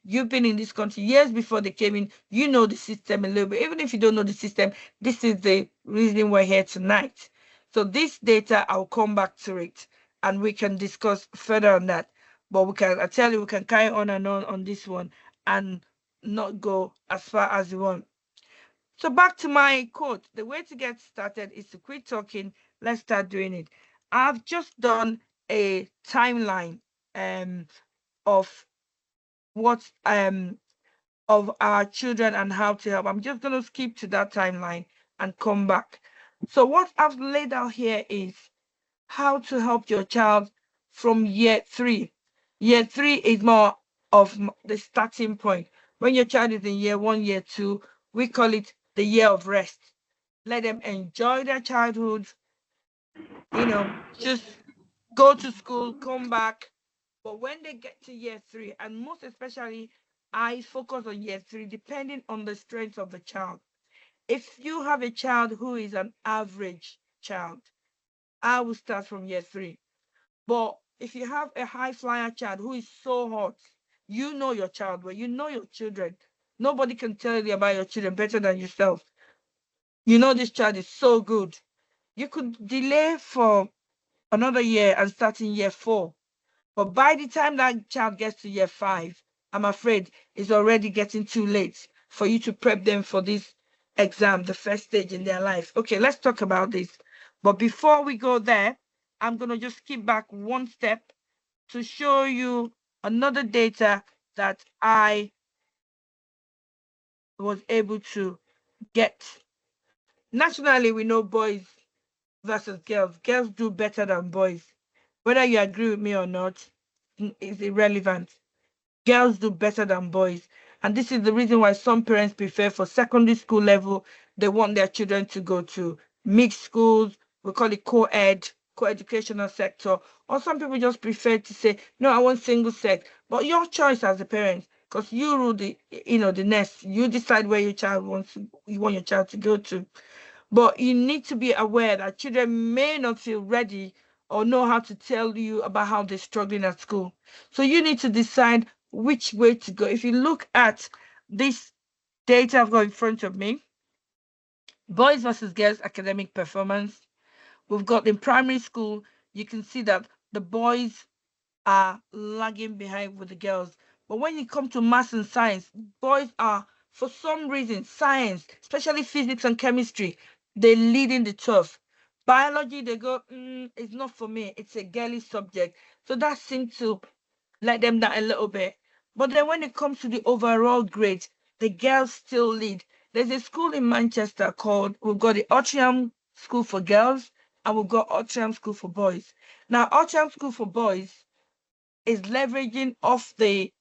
You've been in this country years before they came in. You know the system a little bit. Even if you don't know the system, this is the reason we're here tonight. So this data, I'll come back to it and we can discuss further on that. But I tell you, we can carry on and on this one and not go as far as we want. So back to my quote. The way to get started is to quit talking. Let's start doing it. I've just done a timeline of what of our children and how to help. I'm just gonna skip to that timeline and come back. So what I've laid out here is how to help your child from year three. Year three is more of the starting point. When your child is in year one, year two, we call it the year of rest. Let them enjoy their childhood, just go to school, come back. But when they get to year three, and most especially, I focus on year three, depending on the strength of the child. If you have a child who is an average child, I will start from year three. But if you have a high flyer child who is so hot, you know your child well, you know your children. Nobody can tell you about your children better than yourself. You know this child is so good. You could delay for another year and start in year 4. But by the time that child gets to year 5, I'm afraid it's already getting too late for you to prep them for this exam, the first stage in their life. Okay, let's talk about this. But before we go there, I'm going to just skip back one step to show you another data that I was able to get. Nationally, we know boys versus girls. Girls do better than boys. Whether you agree with me or not is irrelevant. Girls do better than boys. And this is the reason why some parents prefer for secondary school level, they want their children to go to mixed schools, we call it co-ed, co-educational sector. Or some people just prefer to say, no, I want single sex. But your choice as a parent, because you rule the nest, you decide where your child you want your child to go to. But you need to be aware that children may not feel ready or know how to tell you about how they're struggling at school. So you need to decide which way to go. If you look at this data I've got in front of me, boys versus girls academic performance, we've got in primary school, you can see that the boys are lagging behind with the girls. But when you come to maths and science, boys are, for some reason, science, especially physics and chemistry, they lead in the turf. Biology, they go, it's not for me. It's a girly subject. So that seems to let them down a little bit. But then when it comes to the overall grade, the girls still lead. There's a school in Manchester called, we've got the Atrium School for Girls and we've got Atrium School for Boys. Now, Atrium School for Boys is leveraging off the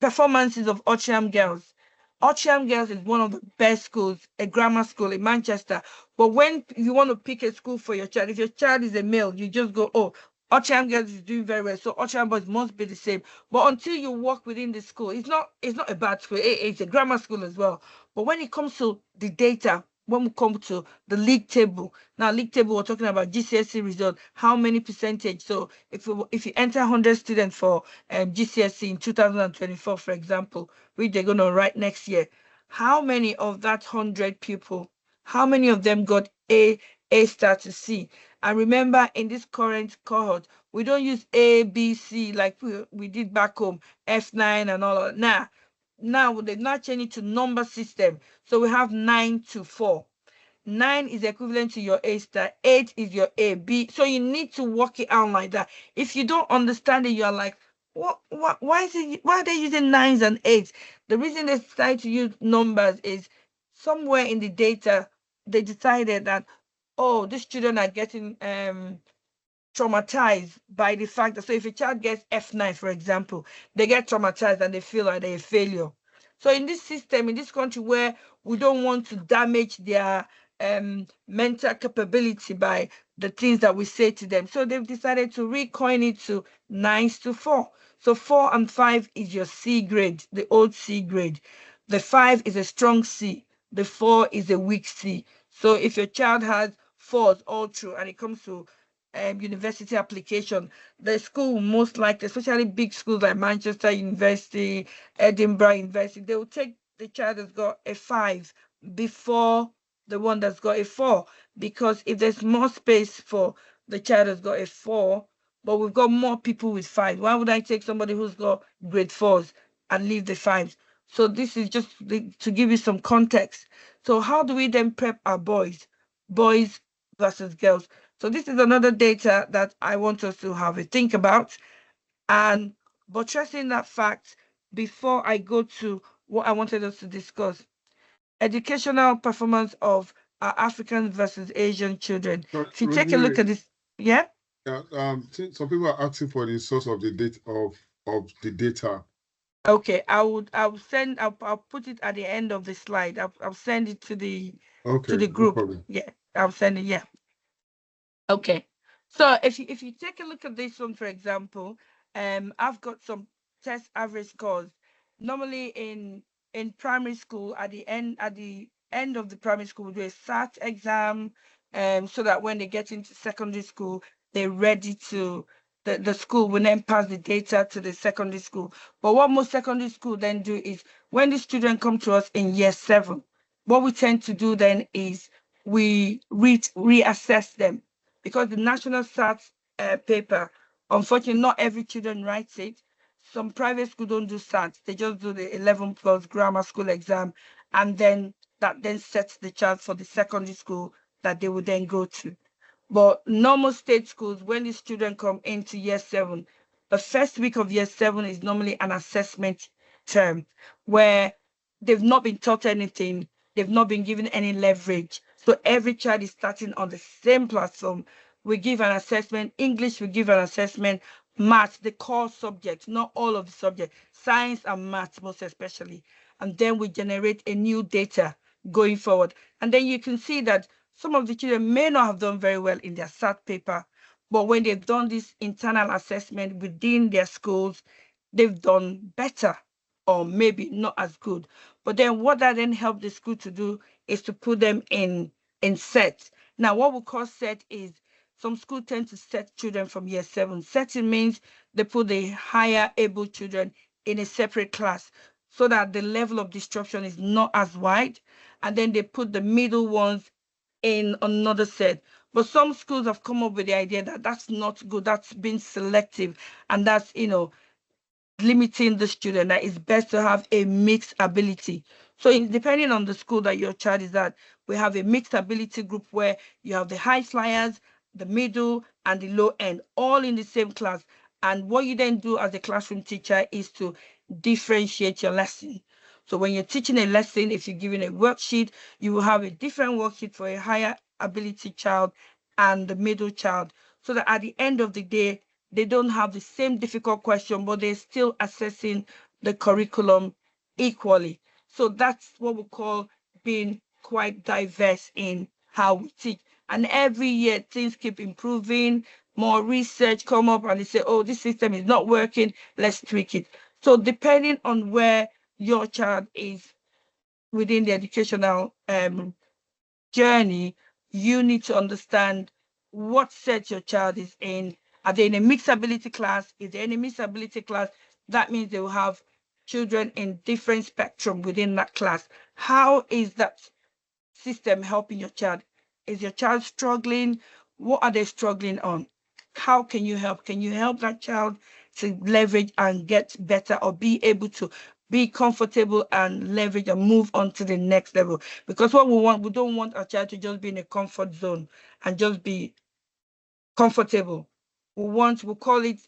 performances of Ochiam Girls. Ochiam Girls is one of the best schools, a grammar school in Manchester. But when you want to pick a school for your child, if your child is a male, you just go, oh, Ochiam Girls is doing very well, so Ochiam Boys must be the same. But until you work within the school, it's not a bad school. It's a grammar school as well. But when it comes to the data, when we come to the league table, now league table, we're talking about GCSE result, how many percentage. So if you enter 100 students for GCSE in 2024, for example, which they're going to write next year, how many of that 100 people, how many of them got A star to C? And remember, in this current cohort, we don't use A, B, C like we did back home, F9 and all of that. Now they've not changed it to number system. So we have 9 to 4. 9 is equivalent to your A star, 8 is your A, B. So you need to work it out like that. If you don't understand it, you're like, why are they using 9s and 8s? The reason they decided to use numbers is somewhere in the data, they decided that, oh, these children are getting traumatized by the fact that, so if a child gets F9, for example, they get traumatized and they feel like they're a failure. So in this system, in this country where we don't want to damage their mental capability by the things that we say to them, so they've decided to recoin it to 9s to 4. So 4 and 5 is your C grade, the old C grade. The 5 is a strong C. The 4 is a weak C. So if your child has 4s all through and it comes to university application, the school will most likely, especially big schools like Manchester University, Edinburgh University, they will take the child that's got a 5 before the one that's got a 4, because if there's more space for the child that's got a 4, but we've got more people with 5, why would I take somebody who's got grade 4s and leave the 5s? So this is just to give you some context. So how do we then prep our boys versus girls? So this is another data that I want us to have a think about. And buttressing that fact, before I go to what I wanted us to discuss, educational performance of African versus Asian children. If you take a look at this, yeah. Yeah, some people are asking for the source of the data of the data. Okay, I'll put it at the end of the slide. I'll send it to the group. No, yeah, I'll send it. Yeah. Okay. So if you take a look at this one, for example, I've got some test average scores. Normally in primary school, at the end of the primary school, we do a SAT exam, so that when they get into secondary school, they're ready to the school will then pass the data to the secondary school. But what most secondary school then do is when the students come to us in year 7, what we tend to do then is we reassess them, because the national SAT paper, unfortunately, not every children writes it. Some private school don't do SAT; they just do the 11 plus grammar school exam, and then that then sets the chart for the secondary school that they will then go to. But normal state schools, when these children come into year 7, the first week of year 7 is normally an assessment term where they've not been taught anything, they've not been given any leverage. So every child is starting on the same platform. We give an assessment, English, we give an assessment, math, the core subjects, not all of the subjects, science and math most especially. And then we generate a new data going forward. And then you can see that some of the children may not have done very well in their SAT paper, but when they've done this internal assessment within their schools, they've done better, or maybe not as good. But then what that then helped the school to do is to put them in sets. Now, what we call set is, some schools tend to set children from year 7. Setting means they put the higher able children in a separate class so that the level of disruption is not as wide. And then they put the middle ones in another set. But some schools have come up with the idea that that's not good, that's being selective, and that's, limiting the student, that it's best to have a mixed ability. So depending on the school that your child is at, we have a mixed ability group where you have the high flyers, the middle, and the low end, all in the same class. And what you then do as a classroom teacher is to differentiate your lesson. So when you're teaching a lesson, if you're giving a worksheet, you will have a different worksheet for a higher ability child and the middle child, so that at the end of the day, they don't have the same difficult question, but they're still assessing the curriculum equally. So that's what we call being quite diverse in how we teach. And every year things keep improving, more research come up and they say, oh, this system is not working, let's tweak it. So depending on where your child is within the educational journey, you need to understand what set your child is in. Are they in a mixed ability class? Is there any mixed ability class? That means they will have children in different spectrum within that class. How is that system helping your child? Is your child struggling? What are they struggling on? How can you help? Can you help that child to leverage and get better, or be able to be comfortable and leverage and move on to the next level? Because what we want, we don't want our child to just be in a comfort zone and just be comfortable. We call it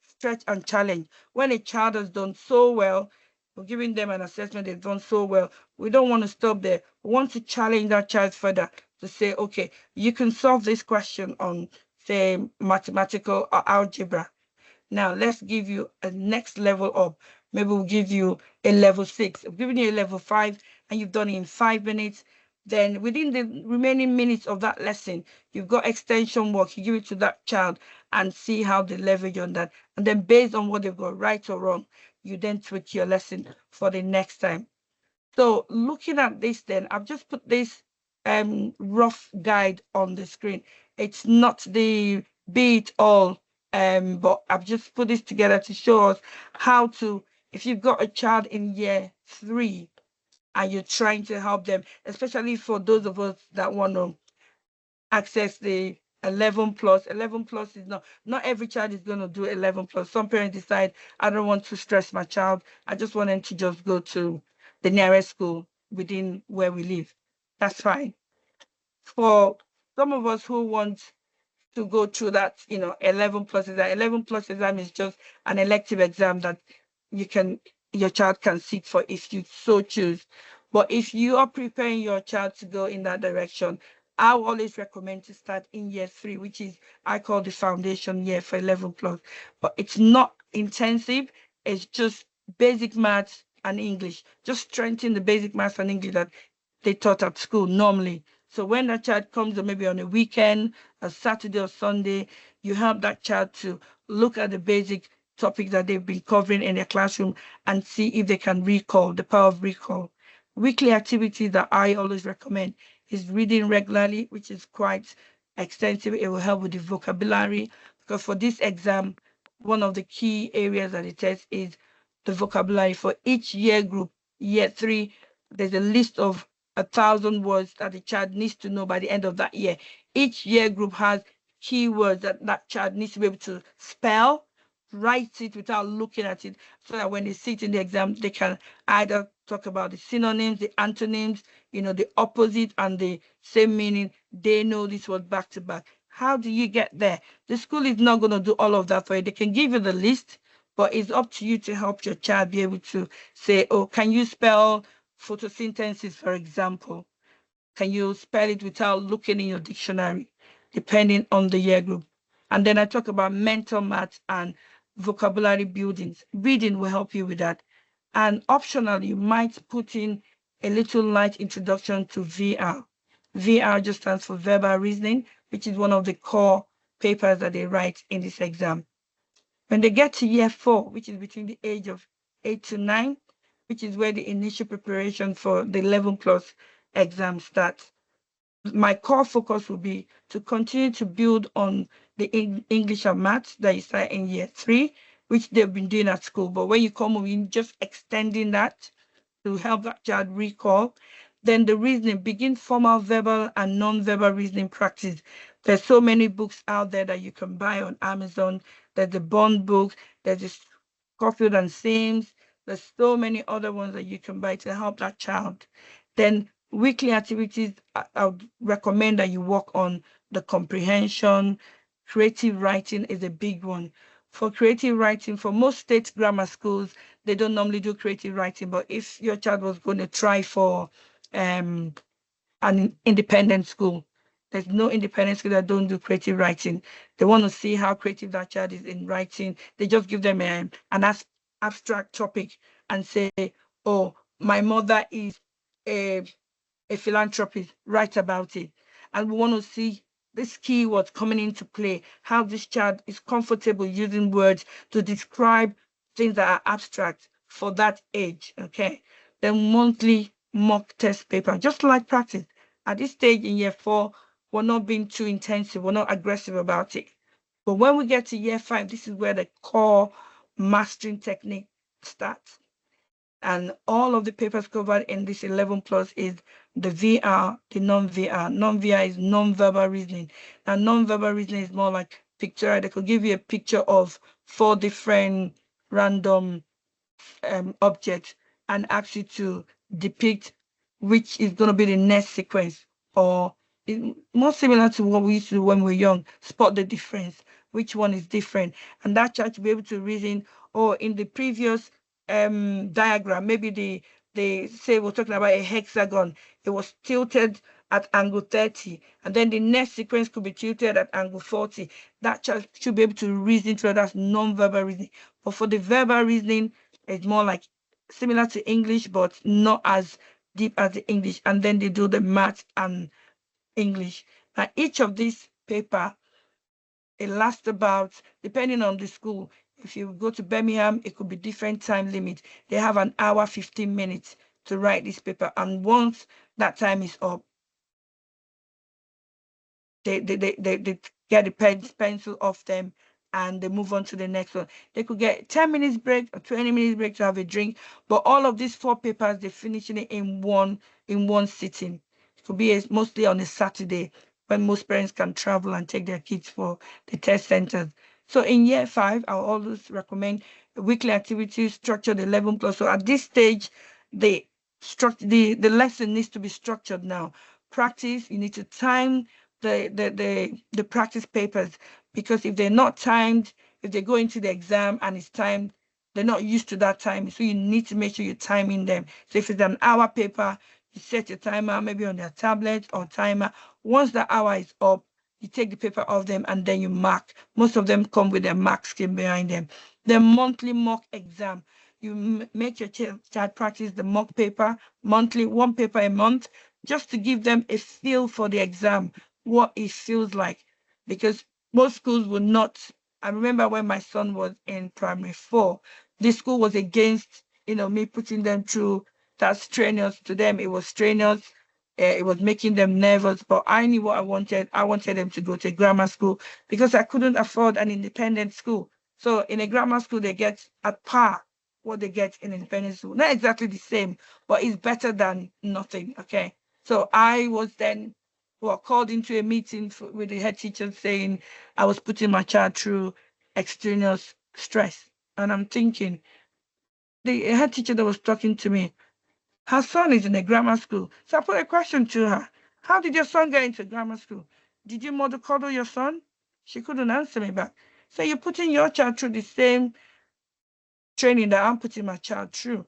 stretch and challenge. When a child has done so well, we're giving them an assessment, they've done so well. We don't want to stop there. We want to challenge that child further to say, okay, you can solve this question on, say, mathematical or algebra. Now let's give you a next level up. Maybe we'll give you a level 6. I've given you a level 5 and you've done it in 5 minutes. Then within the remaining minutes of that lesson, you've got extension work. You give it to that child and see how they leverage on that. And then based on what they've got right or wrong, you then tweak your lesson for the next time. So looking at this then, I've just put this rough guide on the screen. It's not the be it all, but I've just put this together to show us how to, if you've got a child in year 3 and you're trying to help them, especially for those of us that want to access the 11 plus. 11 plus is not every child is going to do 11 plus. Some parents decide, I don't want to stress my child, I just want them to just go to the nearest school within where we live. That's fine. For some of us who want to go through that, 11 plus exam. 11 plus exam is just an elective exam that you can, your child can sit for if you so choose. But if you are preparing your child to go in that direction, I always recommend to start in year 3, which is, I call the foundation year for 11 plus. But it's not intensive. It's just basic maths and English. Just strengthen the basic maths and English that they taught at school normally. So when that child comes, or maybe on a weekend, a Saturday or Sunday, you help that child to look at the basic topics that they've been covering in their classroom and see if they can recall, the power of recall. Weekly activities that I always recommend is reading regularly, which is quite extensive. It will help with the vocabulary, because for this exam, one of the key areas that it tests is the vocabulary for each year group. Year 3, there's a list of 1,000 words that the child needs to know by the end of that year. Each year group has keywords that that child needs to be able to spell, write it without looking at it, so that when they sit in the exam, they can either talk about the synonyms, the antonyms, the opposite and the same meaning. They know this was back to back. How do you get there? The school is not going to do all of that for you. They can give you the list, but it's up to you to help your child be able to say, oh, can you spell photosynthesis, for example? Can you spell it without looking in your dictionary, depending on the year group? And then I talk about mental maths and vocabulary buildings. Reading will help you with that. And optional, you might put in a little light introduction to VR. VR just stands for verbal reasoning, which is one of the core papers that they write in this exam. When they get to year 4, which is between the age of 8 to 9, which is where the initial preparation for the 11 plus exam starts, my core focus will be to continue to build on the English and maths that you start in year 3, which they've been doing at school. But when you come home, you're just extending that to help that child recall. Then the reasoning, begin formal verbal and non-verbal reasoning practice. There's so many books out there that you can buy on Amazon. There's the Bond books, there's the Scofield and Sims. There's so many other ones that you can buy to help that child. Then weekly activities, I would recommend that you work on the comprehension. Creative writing is a big one. For creative writing, for most state grammar schools, they don't normally do creative writing, but if your child was going to try for an independent school, there's no independent school that don't do creative writing. They want to see how creative that child is in writing. They just give them an abstract topic and say, oh, my mother is a philanthropist, write about it. And we want to see this keywords coming into play, how this child is comfortable using words to describe things that are abstract for that age. Okay. Then monthly mock test paper, just like practice. At this stage in year 4, we're not being too intensive, we're not aggressive about it. But when we get to year 5, this is where the core mastering technique starts. And all of the papers covered in this 11 plus is the VR, the non-VR. Non-VR is non-verbal reasoning. Now, non-verbal reasoning is more like pictorial. They could give you a picture of 4 different random objects and ask you to depict which is going to be the next sequence, or more similar to what we used to do when we were young, spot the difference, which one is different. And that child to be able to reason, or in the previous diagram, maybe they say we're talking about a hexagon, it was tilted at angle 30, and then the next sequence could be tilted at angle 40. That child should be able to reason through. That's non-verbal reasoning. But for the verbal reasoning, it's more like similar to English, but not as deep as the English. And then they do the math and English. Now, each of these paper, it lasts about, depending on the school, if you go to Birmingham, it could be different time limit. They have an hour, 15 minutes to write this paper. And once that time is up, they get the pencil off them and they move on to the next one. They could get 10 minutes break or 20 minutes break to have a drink, but all of these 4 papers, they're finishing it in one sitting. It could be mostly on a Saturday when most parents can travel and take their kids for the test centers. So in year 5, I'll always recommend weekly activities structured 11 plus. So at this stage, the lesson needs to be structured now. Practice, you need to time the practice papers, because if they're not timed, if they go into the exam and it's timed, they're not used to that time. So you need to make sure you're timing them. So if it's an hour paper, you set your timer maybe on their tablet or timer. Once the hour is up, you take the paper off them and then you mark. Most of them come with a mark scheme behind them. The monthly mock exam, you make your child practice the mock paper monthly, 1 paper a month, just to give them a feel for the exam, what it feels like. Because most schools will not. I remember when my son was in primary 4, the school was against, me putting them through that strenuous. To them, it was strenuous. It was making them nervous, but I knew what I wanted. I wanted them to go to grammar school because I couldn't afford an independent school. So in a grammar school, they get at par what they get in independent school. Not exactly the same, but it's better than nothing, okay? So I was then called into a meeting with the head teacher saying I was putting my child through extraneous stress. And I'm thinking, the head teacher that was talking to me, her son is in a grammar school. So I put a question to her. How did your son get into grammar school? Did you mother coddle your son? She couldn't answer me back. So you're putting your child through the same training that I'm putting my child through.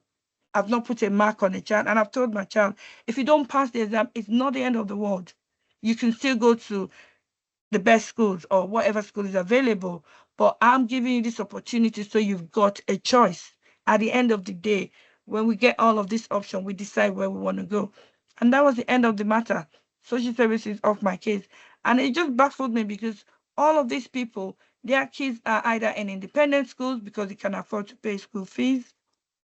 I've not put a mark on a child, and I've told my child, if you don't pass the exam, it's not the end of the world. You can still go to the best schools or whatever school is available. But I'm giving you this opportunity so you've got a choice. At the end of the day, when we get all of this option, we decide where we want to go. And that was the end of the matter. Social services off my case. And it just baffled me because all of these people, their kids are either in independent schools because they can afford to pay school fees,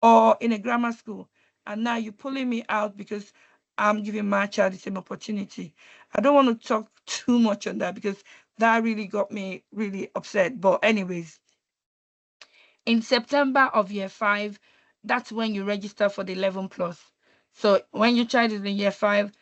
or in a grammar school. And now you're pulling me out because I'm giving my child the same opportunity. I don't want to talk too much on that because that really got me really upset. But anyways, in September of year 5, that's when you register for the 11 plus. So when your child is in year 5,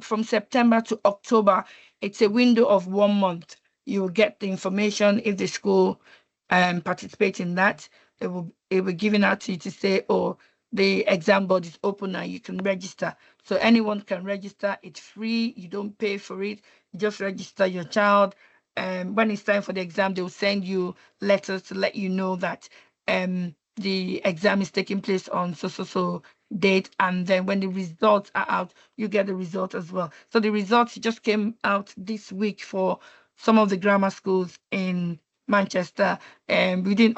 from September to October, it's a window of 1 month. You will get the information if the school participate in that. It will be given out to you to say, oh, the exam board is open and you can register. So anyone can register. It's free. You don't pay for it. You just register your child. When it's time for the exam, they'll send you letters to let you know that the exam is taking place on so date, and then when the results are out, you get the result as well. So the results just came out this week for some of the grammar schools in Manchester, and between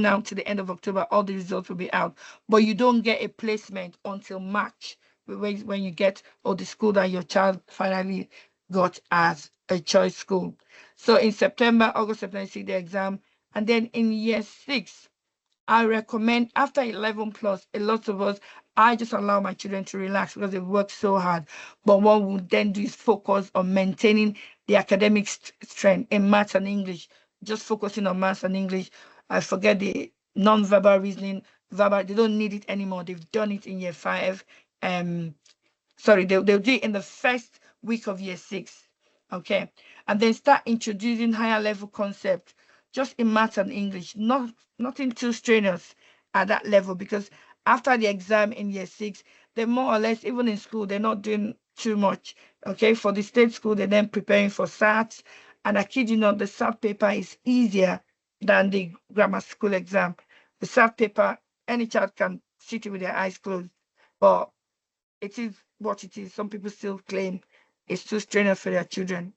now to the end of October, all the results will be out. But you don't get a placement until March, when you get the school that your child finally got as a choice school. So in September, August, September, you see the exam. And then in year 6, I recommend after 11 plus, a lot of us, I just allow my children to relax because they've worked so hard. But what we then do is focus on maintaining the academic strength in maths and English, just focusing on maths and English. I forget the non-verbal reasoning, verbal, they don't need it anymore. They've done it in year 5. They'll do it in the first week of year 6. Okay. And then start introducing higher level concepts just in maths and English, nothing too strenuous at that level, because after the exam in year 6, they're more or less, even in school, they're not doing too much. Okay. For the state school, they're then preparing for SATs. And I kid you not, the SAT paper is easier than the grammar school exam. The SAT paper, any child can sit it with their eyes closed. But it is what it is. Some people still claim it's too strenuous for their children.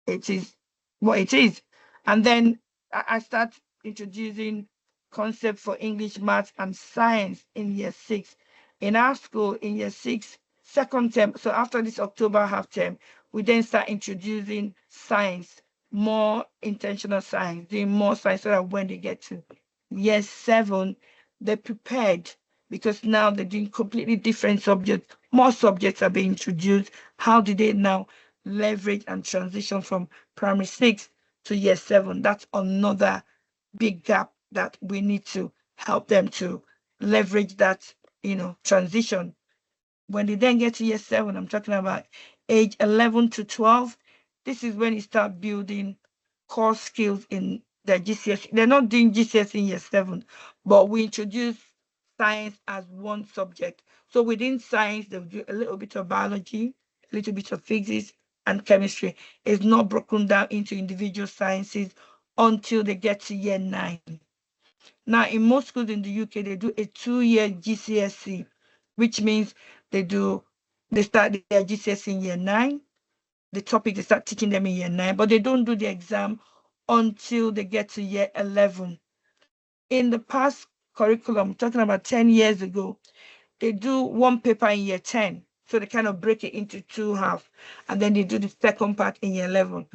It is what it is. And then I start introducing concepts for English, maths, and science in year 6. In our school, in year 6, second term, so after this October half term, we then start introducing science, more intentional science, doing more science, so that when they get to year 7, they're prepared, because now they're doing completely different subjects. More subjects are being introduced. How do they now leverage and transition from primary 6 to year 7? That's another big gap that we need to help them to leverage that, transition. When they then get to year 7, I'm talking about age 11 to 12. This is when you start building core skills in their GCSE. They're not doing GCSE in year 7, but we introduce science as one subject. So within science, they'll do a little bit of biology, a little bit of physics, and chemistry. It's not broken down into individual sciences until they get to year 9. Now, in most schools in the UK, they do a 2-year GCSE, which means they start their GCSE in year 9. The topic, they start teaching them in year 9, but they don't do the exam until they get to year 11. In the past curriculum, talking about 10 years ago, they do one paper in year 10. So they kind of break it into 2 halves, and then they do the second part in year 11.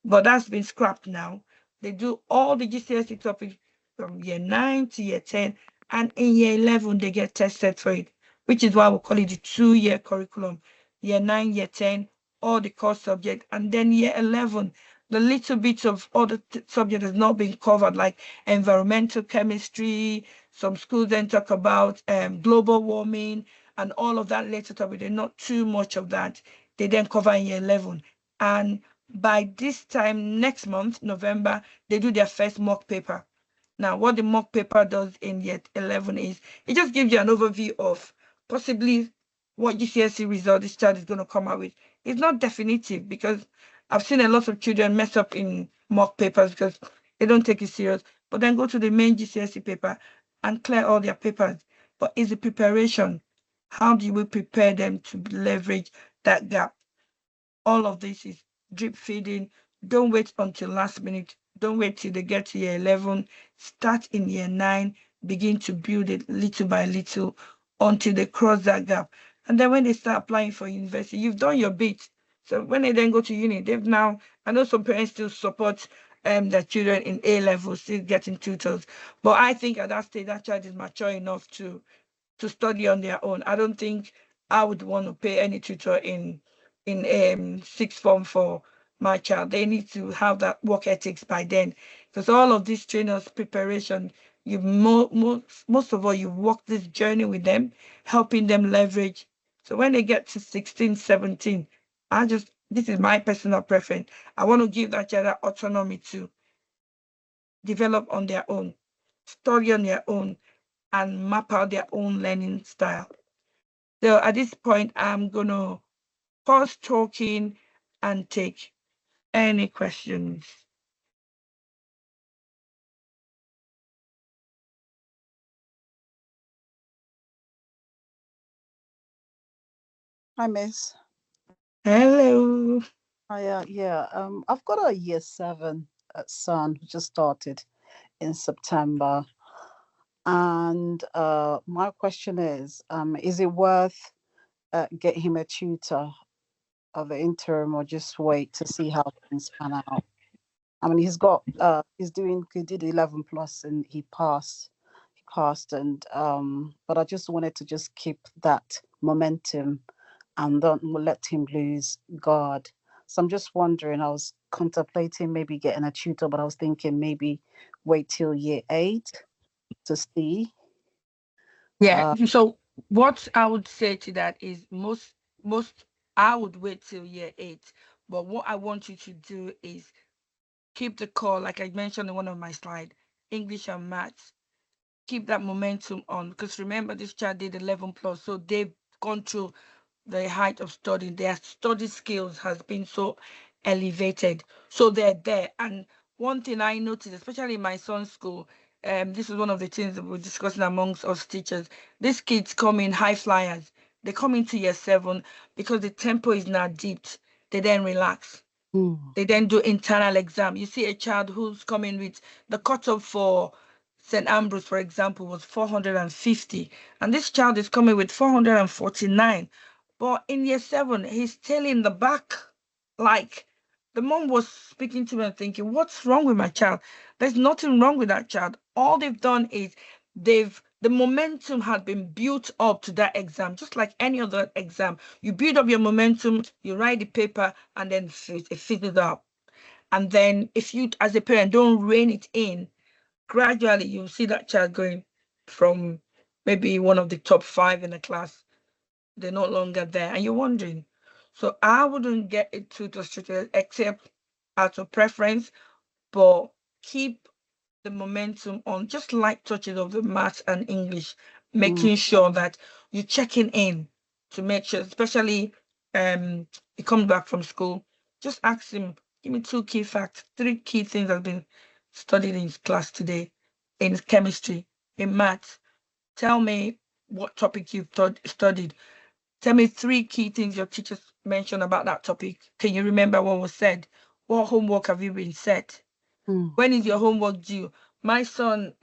But that's been scrapped now. They do all the GCSE topics from year 9 to year 10, and in year 11, they get tested for it, which is why we call it the 2-year curriculum. Year 9, year 10, all the core subject, and then year 11, the little bits of other subject has not been covered, like environmental chemistry. Some schools then talk about global warming and all of that later topic. There's not too much of that. They then cover in year 11. And by this time next month, November, they do their first mock paper. Now, what the mock paper does in year 11 is it just gives you an overview of possibly what GCSE result this child is going to come out with. It's not definitive because I've seen a lot of children mess up in mock papers because they don't take it serious, but then go to the main GCSE paper and clear all their papers. But it's the preparation. How do we prepare them to leverage that gap? All of this is drip feeding. Don't wait until last minute. Don't wait till they get to year 11. Start in year 9. Begin to build it little by little until they cross that gap. And then when they start applying for university, you've done your bit. So when they then go to uni, they've now, I know some parents still support their children in A level, still getting tutors. But I think at that stage, that child is mature enough to study on their own. I don't think I would want to pay any tutor in sixth form for my child. They need to have that work ethics by then, because all of this trainers preparation, you most of all you walk this journey with them, helping them leverage. So when they get to 16, 17, this is my personal preference. I want to give that child that autonomy to develop on their own, study on their own, and map out their own learning style. So at this point, I'm gonna pause talking and take any questions. Hi, Miss. Hello. Yeah. I've got a year 7 son who just started in September, and my question is it worth get him a tutor of the interim, or just wait to see how things pan out? I mean, he did 11 plus and he passed, and but I just wanted to just keep that momentum and don't let him lose God. So I'm just wondering, I was contemplating maybe getting a tutor, but I was thinking maybe wait till year 8 to see. Yeah. Uh, So what I would say to that is most I would wait till year 8. But what I want you to do is keep the core, like I mentioned in one of my slides, English and maths. Keep that momentum on, because remember this child did 11 plus, so they've gone through the height of studying. Their study skills has been so elevated, so they're there. And one thing I noticed, especially in my son's school, this is one of the things that we're discussing amongst us teachers. These kids come in high flyers. They come into year 7 because the tempo is now dipped. They then relax. mm, They then do internal exam. You see a child who's coming with the cutoff for St. Ambrose, for example, was 450, and this child is coming with 449. But in year 7, he's still in the back. Like, the mom was speaking to me and thinking, what's wrong with my child? There's nothing wrong with that child. All they've done is the momentum had been built up to that exam, just like any other exam. You build up your momentum, you write the paper, and then it fizzles up. And then if you, as a parent, don't rein it in, gradually you'll see that child going from maybe one of the top 5 in the class. They're no longer there, and you're wondering. So I wouldn't get it too restricted, except out of preference, but keep the momentum on just light touches of the math and English, mm, making sure that you're checking in to make sure, especially he comes back from school, just ask him, give me 2 key facts, 3 key things that have been studied in his class today, in chemistry, in maths. Tell me what topic you've studied. Tell me 3 key things your teachers mentioned about that topic. Can you remember what was said? What homework have you been set? mm, When is your homework due? My son,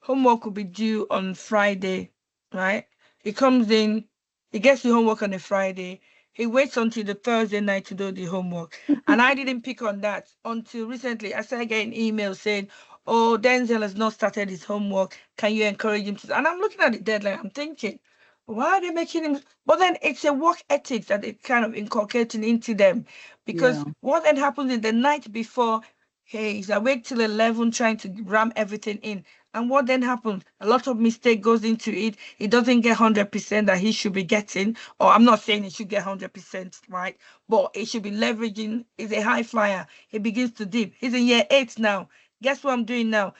homework will be due on Friday, right? He comes in, he gets the homework on a Friday. He waits until the Thursday night to do the homework. And I didn't pick on that until recently. I started getting emails saying, oh, Denzel has not started his homework. Can you encourage him to? And I'm looking at the deadline. I'm thinking, why are they making him? But then it's a work ethics that it kind of inculcating into them. yeah. Because what then happens in the night before, hey, he's awake till 11 trying to ram everything in. And what then happens? A lot of mistake goes into it. He doesn't get 100% that he should be getting. Or I'm not saying he should get 100%, right? But he should be leveraging. He's a high flyer. He begins to dip. He's in year 8 now. Guess what I'm doing now?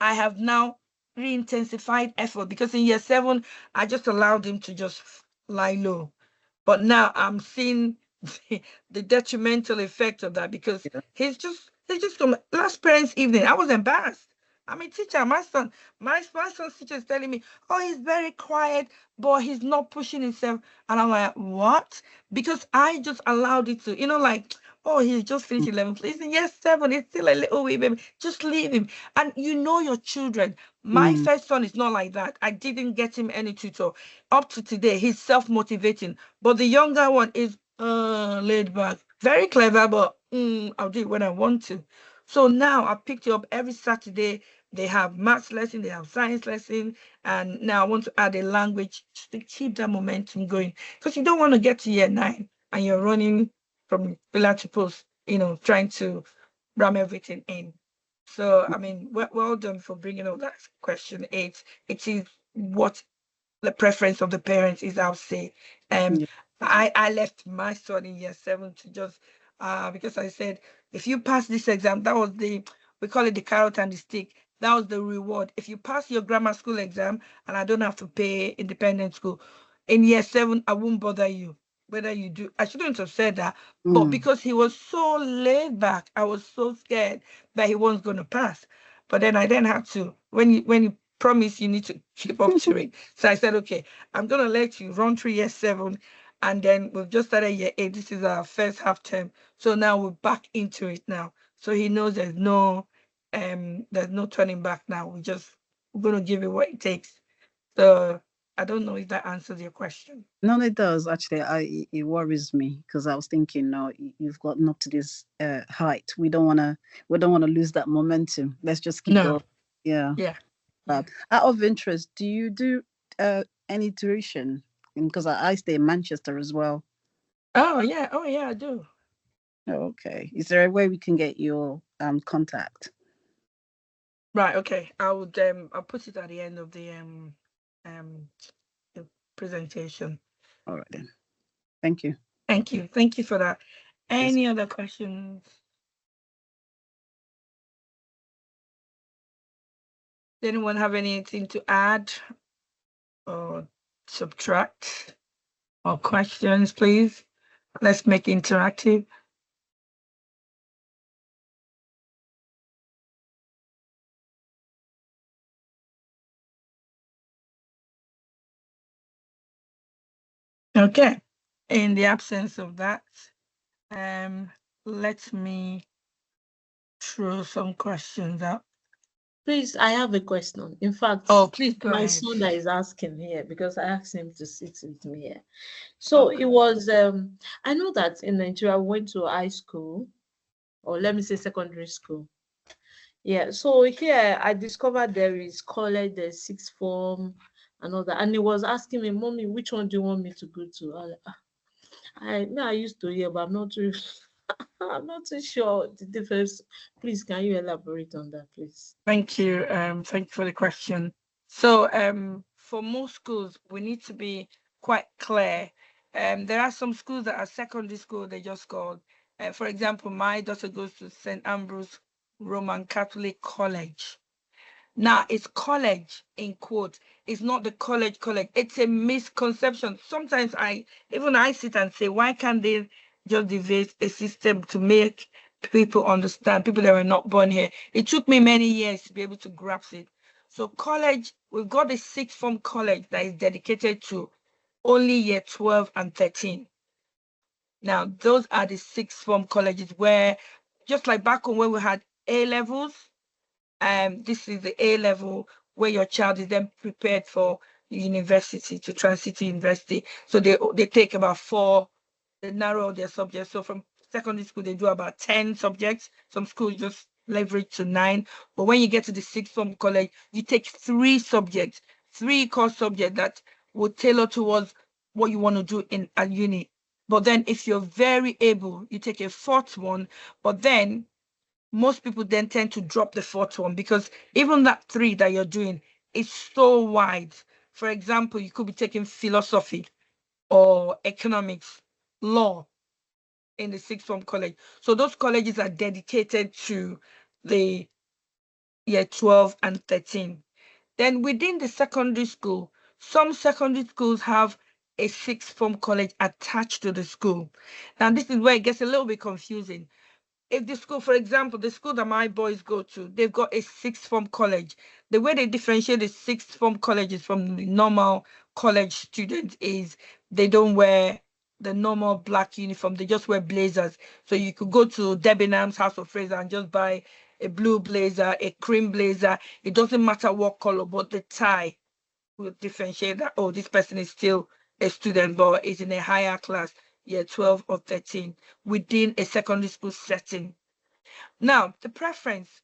I have now re-intensified effort because in year 7, I just allowed him to just lie low. But now I'm seeing the detrimental effect of that because Yeah. he's just come last parents' evening. I was embarrassed. I'm a teacher. My son's teacher is telling me, oh, he's very quiet, but he's not pushing himself. And I'm like, what? Because I just allowed it to, like, oh, he's just finished 11th. He's in year 7. He's still a little wee baby. Just leave him. And you know your children. My Mm, first son is not like that. I didn't get him any tutor. Up to today, he's self-motivating. But the younger one is laid back, very clever, but I'll do it when I want to. So now I picked it up every Saturday. They have maths lesson, they have science lesson, and now I want to add a language just to keep that momentum going. Because you don't want to get to year 9 and you're running from pillar to post, trying to ram everything in. So I mean, well done for bringing up that question 8. It is what the preference of the parents is, I'll say. Um, yeah. I left my son in year 7 to just because I said if you pass this exam, that was we call it the carrot and the stick. That was the reward. If you pass your grammar school exam and I don't have to pay independent school, in year 7, I won't bother you. Whether you do, I shouldn't have said that, but Mm. because he was so laid back, I was so scared that he wasn't going to pass. But then I then had to when you promise you need to keep up to it. So I said, okay, I'm gonna let you run through year 7, and then we've just started year 8. This is our first half term, so now we're back into it now. So he knows there's no turning back now. We're gonna give it what it takes. So I don't know if that answers your question. No, it does actually. It worries me because I was thinking, no, you've gotten up to this height. We don't want to lose that momentum. Let's just keep No, going. Yeah. yeah, yeah. But out of interest, do you do any tuition? Because I stay in Manchester as well. Oh yeah, I do. Oh, okay. Is there a way we can get your contact? Right, okay. I'll put it at the end of um the presentation. All right then. Thank you. Thank you for that. Yes. Any other questions? Does anyone have anything to add or subtract or questions, please? Let's make it interactive. Okay. In the absence of that, um, let me throw some questions out. Please, I have a question. In fact, Oh, please go my ahead. son that is asking here because I asked him to sit with me here. So it Okay. was I know that in Nigeria we went to high school, or let me say secondary school. Yeah, so here I discovered there is college, there's sixth form and all that. And he was asking me, Mommy, which one do you want me to go to? I used to hear, but I'm not too I'm not too sure the difference. Please, can you elaborate on that, please? Thank you. Thank you for the question. So, for most schools, we need to be quite clear. There are some schools that are secondary school, they just called. For example, my daughter goes to St. Ambrose Roman Catholic College. Now, it's college in quote. It's not the college. It's a misconception. Sometimes I sit and say, why can't they just develop a system to make people understand, people that were not born here? It took me many years to be able to grasp it. So college, we've got a sixth form college that is dedicated to only year 12 and 13. Now, those are the sixth form colleges where, just like back home when we had A levels, this is the A level where your child is then prepared for university to transit to university. So they take about 4, they narrow their subjects. So from secondary school they do about 10 subjects. Some schools just leverage to 9. But when you get to the sixth form college, you take 3 subjects, 3 core subjects that will tailor towards what you want to do in a uni. But then if you're very able, you take a fourth one. But then most people then tend to drop the fourth one because even that three that you're doing is so wide. For example, you could be taking philosophy or economics, law in the sixth form college. So those colleges are dedicated to the year 12 and 13. Then within the secondary school, some secondary schools have a sixth form college attached to the school. Now, this is where it gets a little bit confusing. If the school, for example, the school that my boys go to, they've got a sixth form college. The way they differentiate the sixth form colleges from the normal college students is they don't wear the normal black uniform, they just wear blazers. So you could go to Debenham's House of Fraser and just buy a blue blazer, a cream blazer. It doesn't matter what color, but the tie will differentiate that, oh, this person is still a student, but is in a higher class, year 12 or 13, within a secondary school setting. Now, the preference.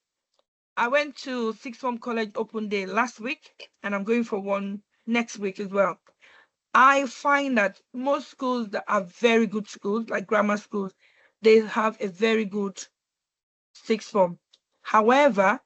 I went to sixth form college open day last week, and I'm going for one next week as well. I find that most schools that are very good schools, like grammar schools, they have a very good sixth form. However,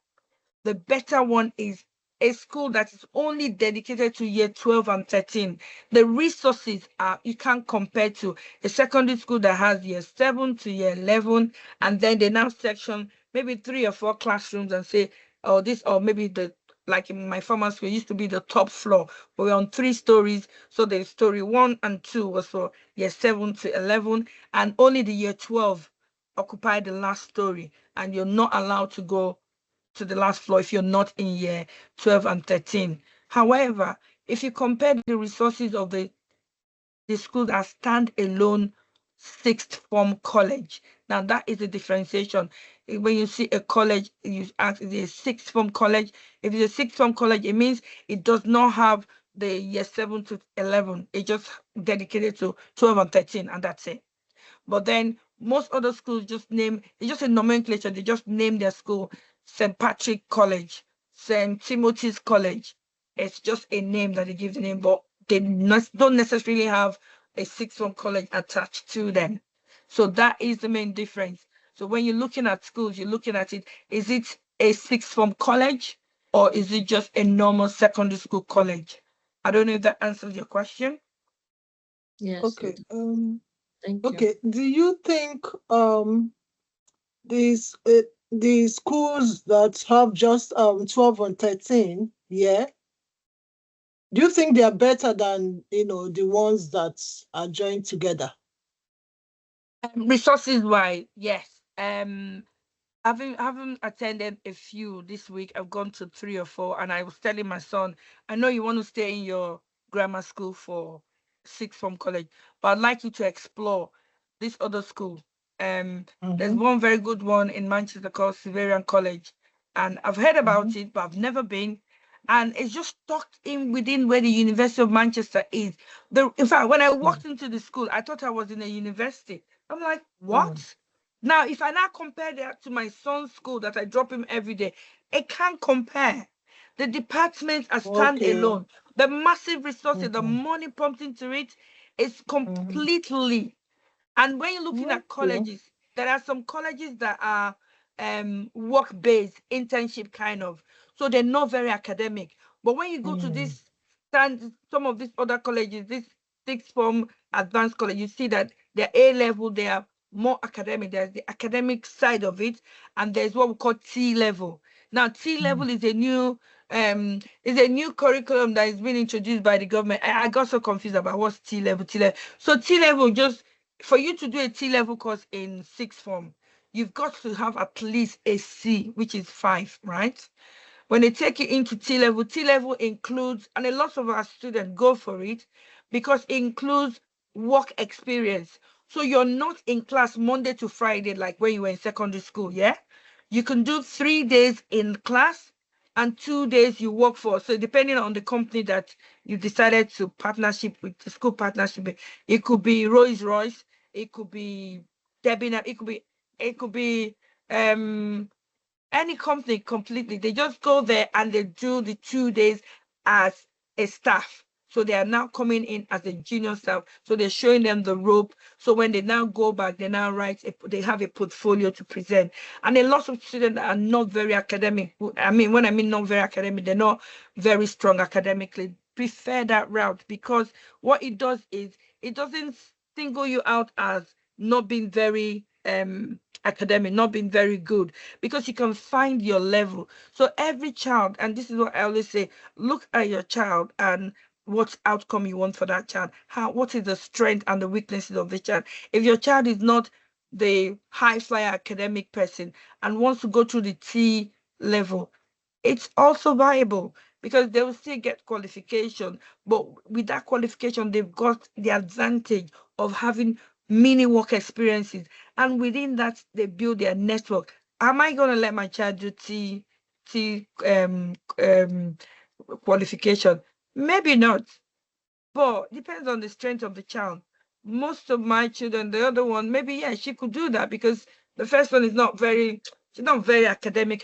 the better one is a school that is only dedicated to year 12 and 13. The resources are, you can't compare to a secondary school that has year 7 to year 11, and then they now section maybe 3 or 4 classrooms and say, oh, this, or maybe the, like in my former school, it used to be the top floor. We're on 3 stories. So the story 1 and 2 was for year 7 to 11, and only the year 12 occupied the last story, and you're not allowed to go to the last floor if you're not in year 12 and 13. However, if you compare the resources of the schools that stand alone sixth form college, now that is the differentiation. When you see a college, you ask, is it a sixth form college? If it's a sixth form college, it means it does not have the year 7 to 11. It just dedicated to 12 and 13, and that's it. But then most other schools just name, it's just a nomenclature. They just name their school St. Patrick College, St. Timothy's College. It's just a name that they give the name, but they don't necessarily have a sixth form college attached to them. So that is the main difference. So when you're looking at schools, you're looking at it, is it a sixth form college or is it just a normal secondary school college? I don't know if that answers your question. Yes, Okay. thank you. Okay. Do you think these the schools that have just 12 and 13, yeah, do you think they are better than the ones that are joined together? Resources wise, yes. Having attended a few this week, I've gone to 3 or 4, and I was telling my son, I know you want to stay in your grammar school for sixth form college, but I'd like you to explore this other school. There's Mm-hmm. one very good one in Manchester called Severian College, and I've heard Mm-hmm. about it, but I've never been. And it's just tucked in within where the University of Manchester is. In fact, when I walked into the school, I thought I was in a university. I'm like, Mm-hmm. what? Now, if I now compare that to my son's school that I drop him every day, it can't compare. The departments are Okay. standalone. The massive resources, the Mm-hmm. money pumped into it is Mm-hmm. completely. And when you're looking at Okay. colleges, there are some colleges that are work-based, internship kind of. So they're not very academic. But when you go to Mm-hmm. this some of these other colleges, this sixth form advanced college, you see that they're A level, they are more academic. There's the academic side of it, and there's what we call T level. Now, T level is a new curriculum that is being introduced by the government. I got so confused about what's T level, T level. So T level, just for you to do a T level course in sixth form, you've got to have at least a C, which is 5, right? When they take you into T level includes, and a lot of our students go for it because it includes work experience. So you're not in class Monday to Friday like when you were in secondary school, yeah? You can do 3 days in class and 2 days you work for. So depending on the company that you decided to partnership with, the school partnership, it could be Rolls Royce, it could be Debenham, it could be any company completely. They just go there and they do the 2 days as a staff. So they are now coming in as a junior staff. So they're showing them the rope. So when they now go back, they now they have a portfolio to present. And a lot of students are not very academic. I mean, when I mean not very academic, they're not very strong academically. Prefer that route, because what it does is it doesn't single you out as not being very academic, not being very good, because you can find your level. So every child, and this is what I always say, look at your child and what outcome you want for that child. What is the strength and the weaknesses of the child? If your child is not the high flyer academic person and wants to go to the T level, it's also viable, because they will still get qualification. But with that qualification, they've got the advantage of having mini work experiences. And within that, they build their network. Am I going to let my child do T qualification? Maybe not, but depends on the strength of the child. Most of my children, the other one, maybe yeah, she could do that, because the first one is not very, she's not very academic.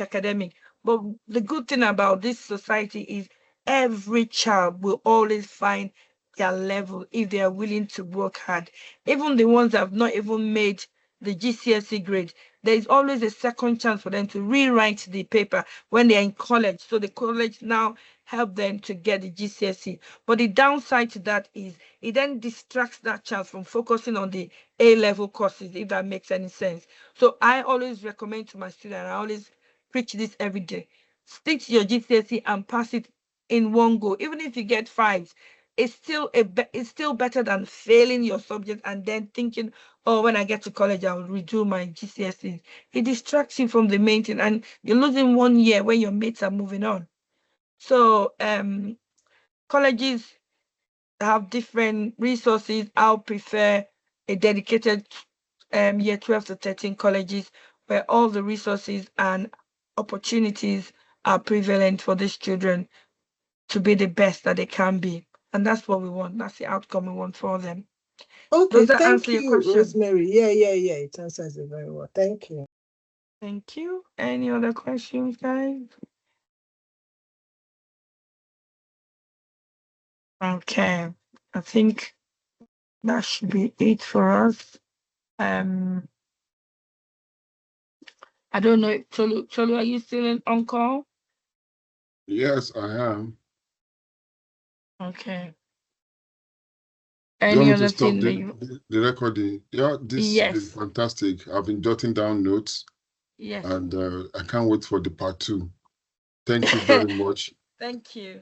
But the good thing about this society is every child will always find their level if they are willing to work hard. Even the ones that have not even made the GCSE grade, there is always a second chance for them to rewrite the paper when they are in college. So the college now help them to get the GCSE. But the downside to that is it then distracts that child from focusing on the A-level courses, if that makes any sense. So I always recommend to my students, I always preach this every day: stick to your GCSE and pass it in one go. Even if you get fives, it's still better than failing your subject and then thinking, oh, when I get to college, I'll redo my GCSEs. It distracts you from the main thing, and you're losing 1 year when your mates are moving on. So colleges have different resources. I'll prefer a dedicated year 12 to 13 colleges where all the resources and opportunities are prevalent for these children to be the best that they can be. And that's what we want. That's the outcome we want for them. Okay, Does that thank answer your you, question? Rosemary. Yeah. It answers it very well. Thank you. Thank you. Any other questions, guys? Okay. I think that should be it for us. Um, I don't know if Cholu, are you still on call? Yes, I am. Okay. Do you want Any me to other stop thing that you? the recording? Yeah, this has been Yes. fantastic. I've been jotting down notes, Yes. and I can't wait for the part 2. Thank you very much. Thank you.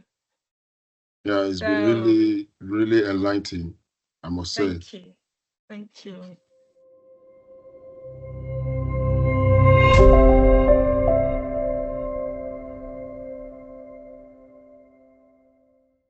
Yeah, it's been So really, really enlightening, I must say. thank you. Thank you.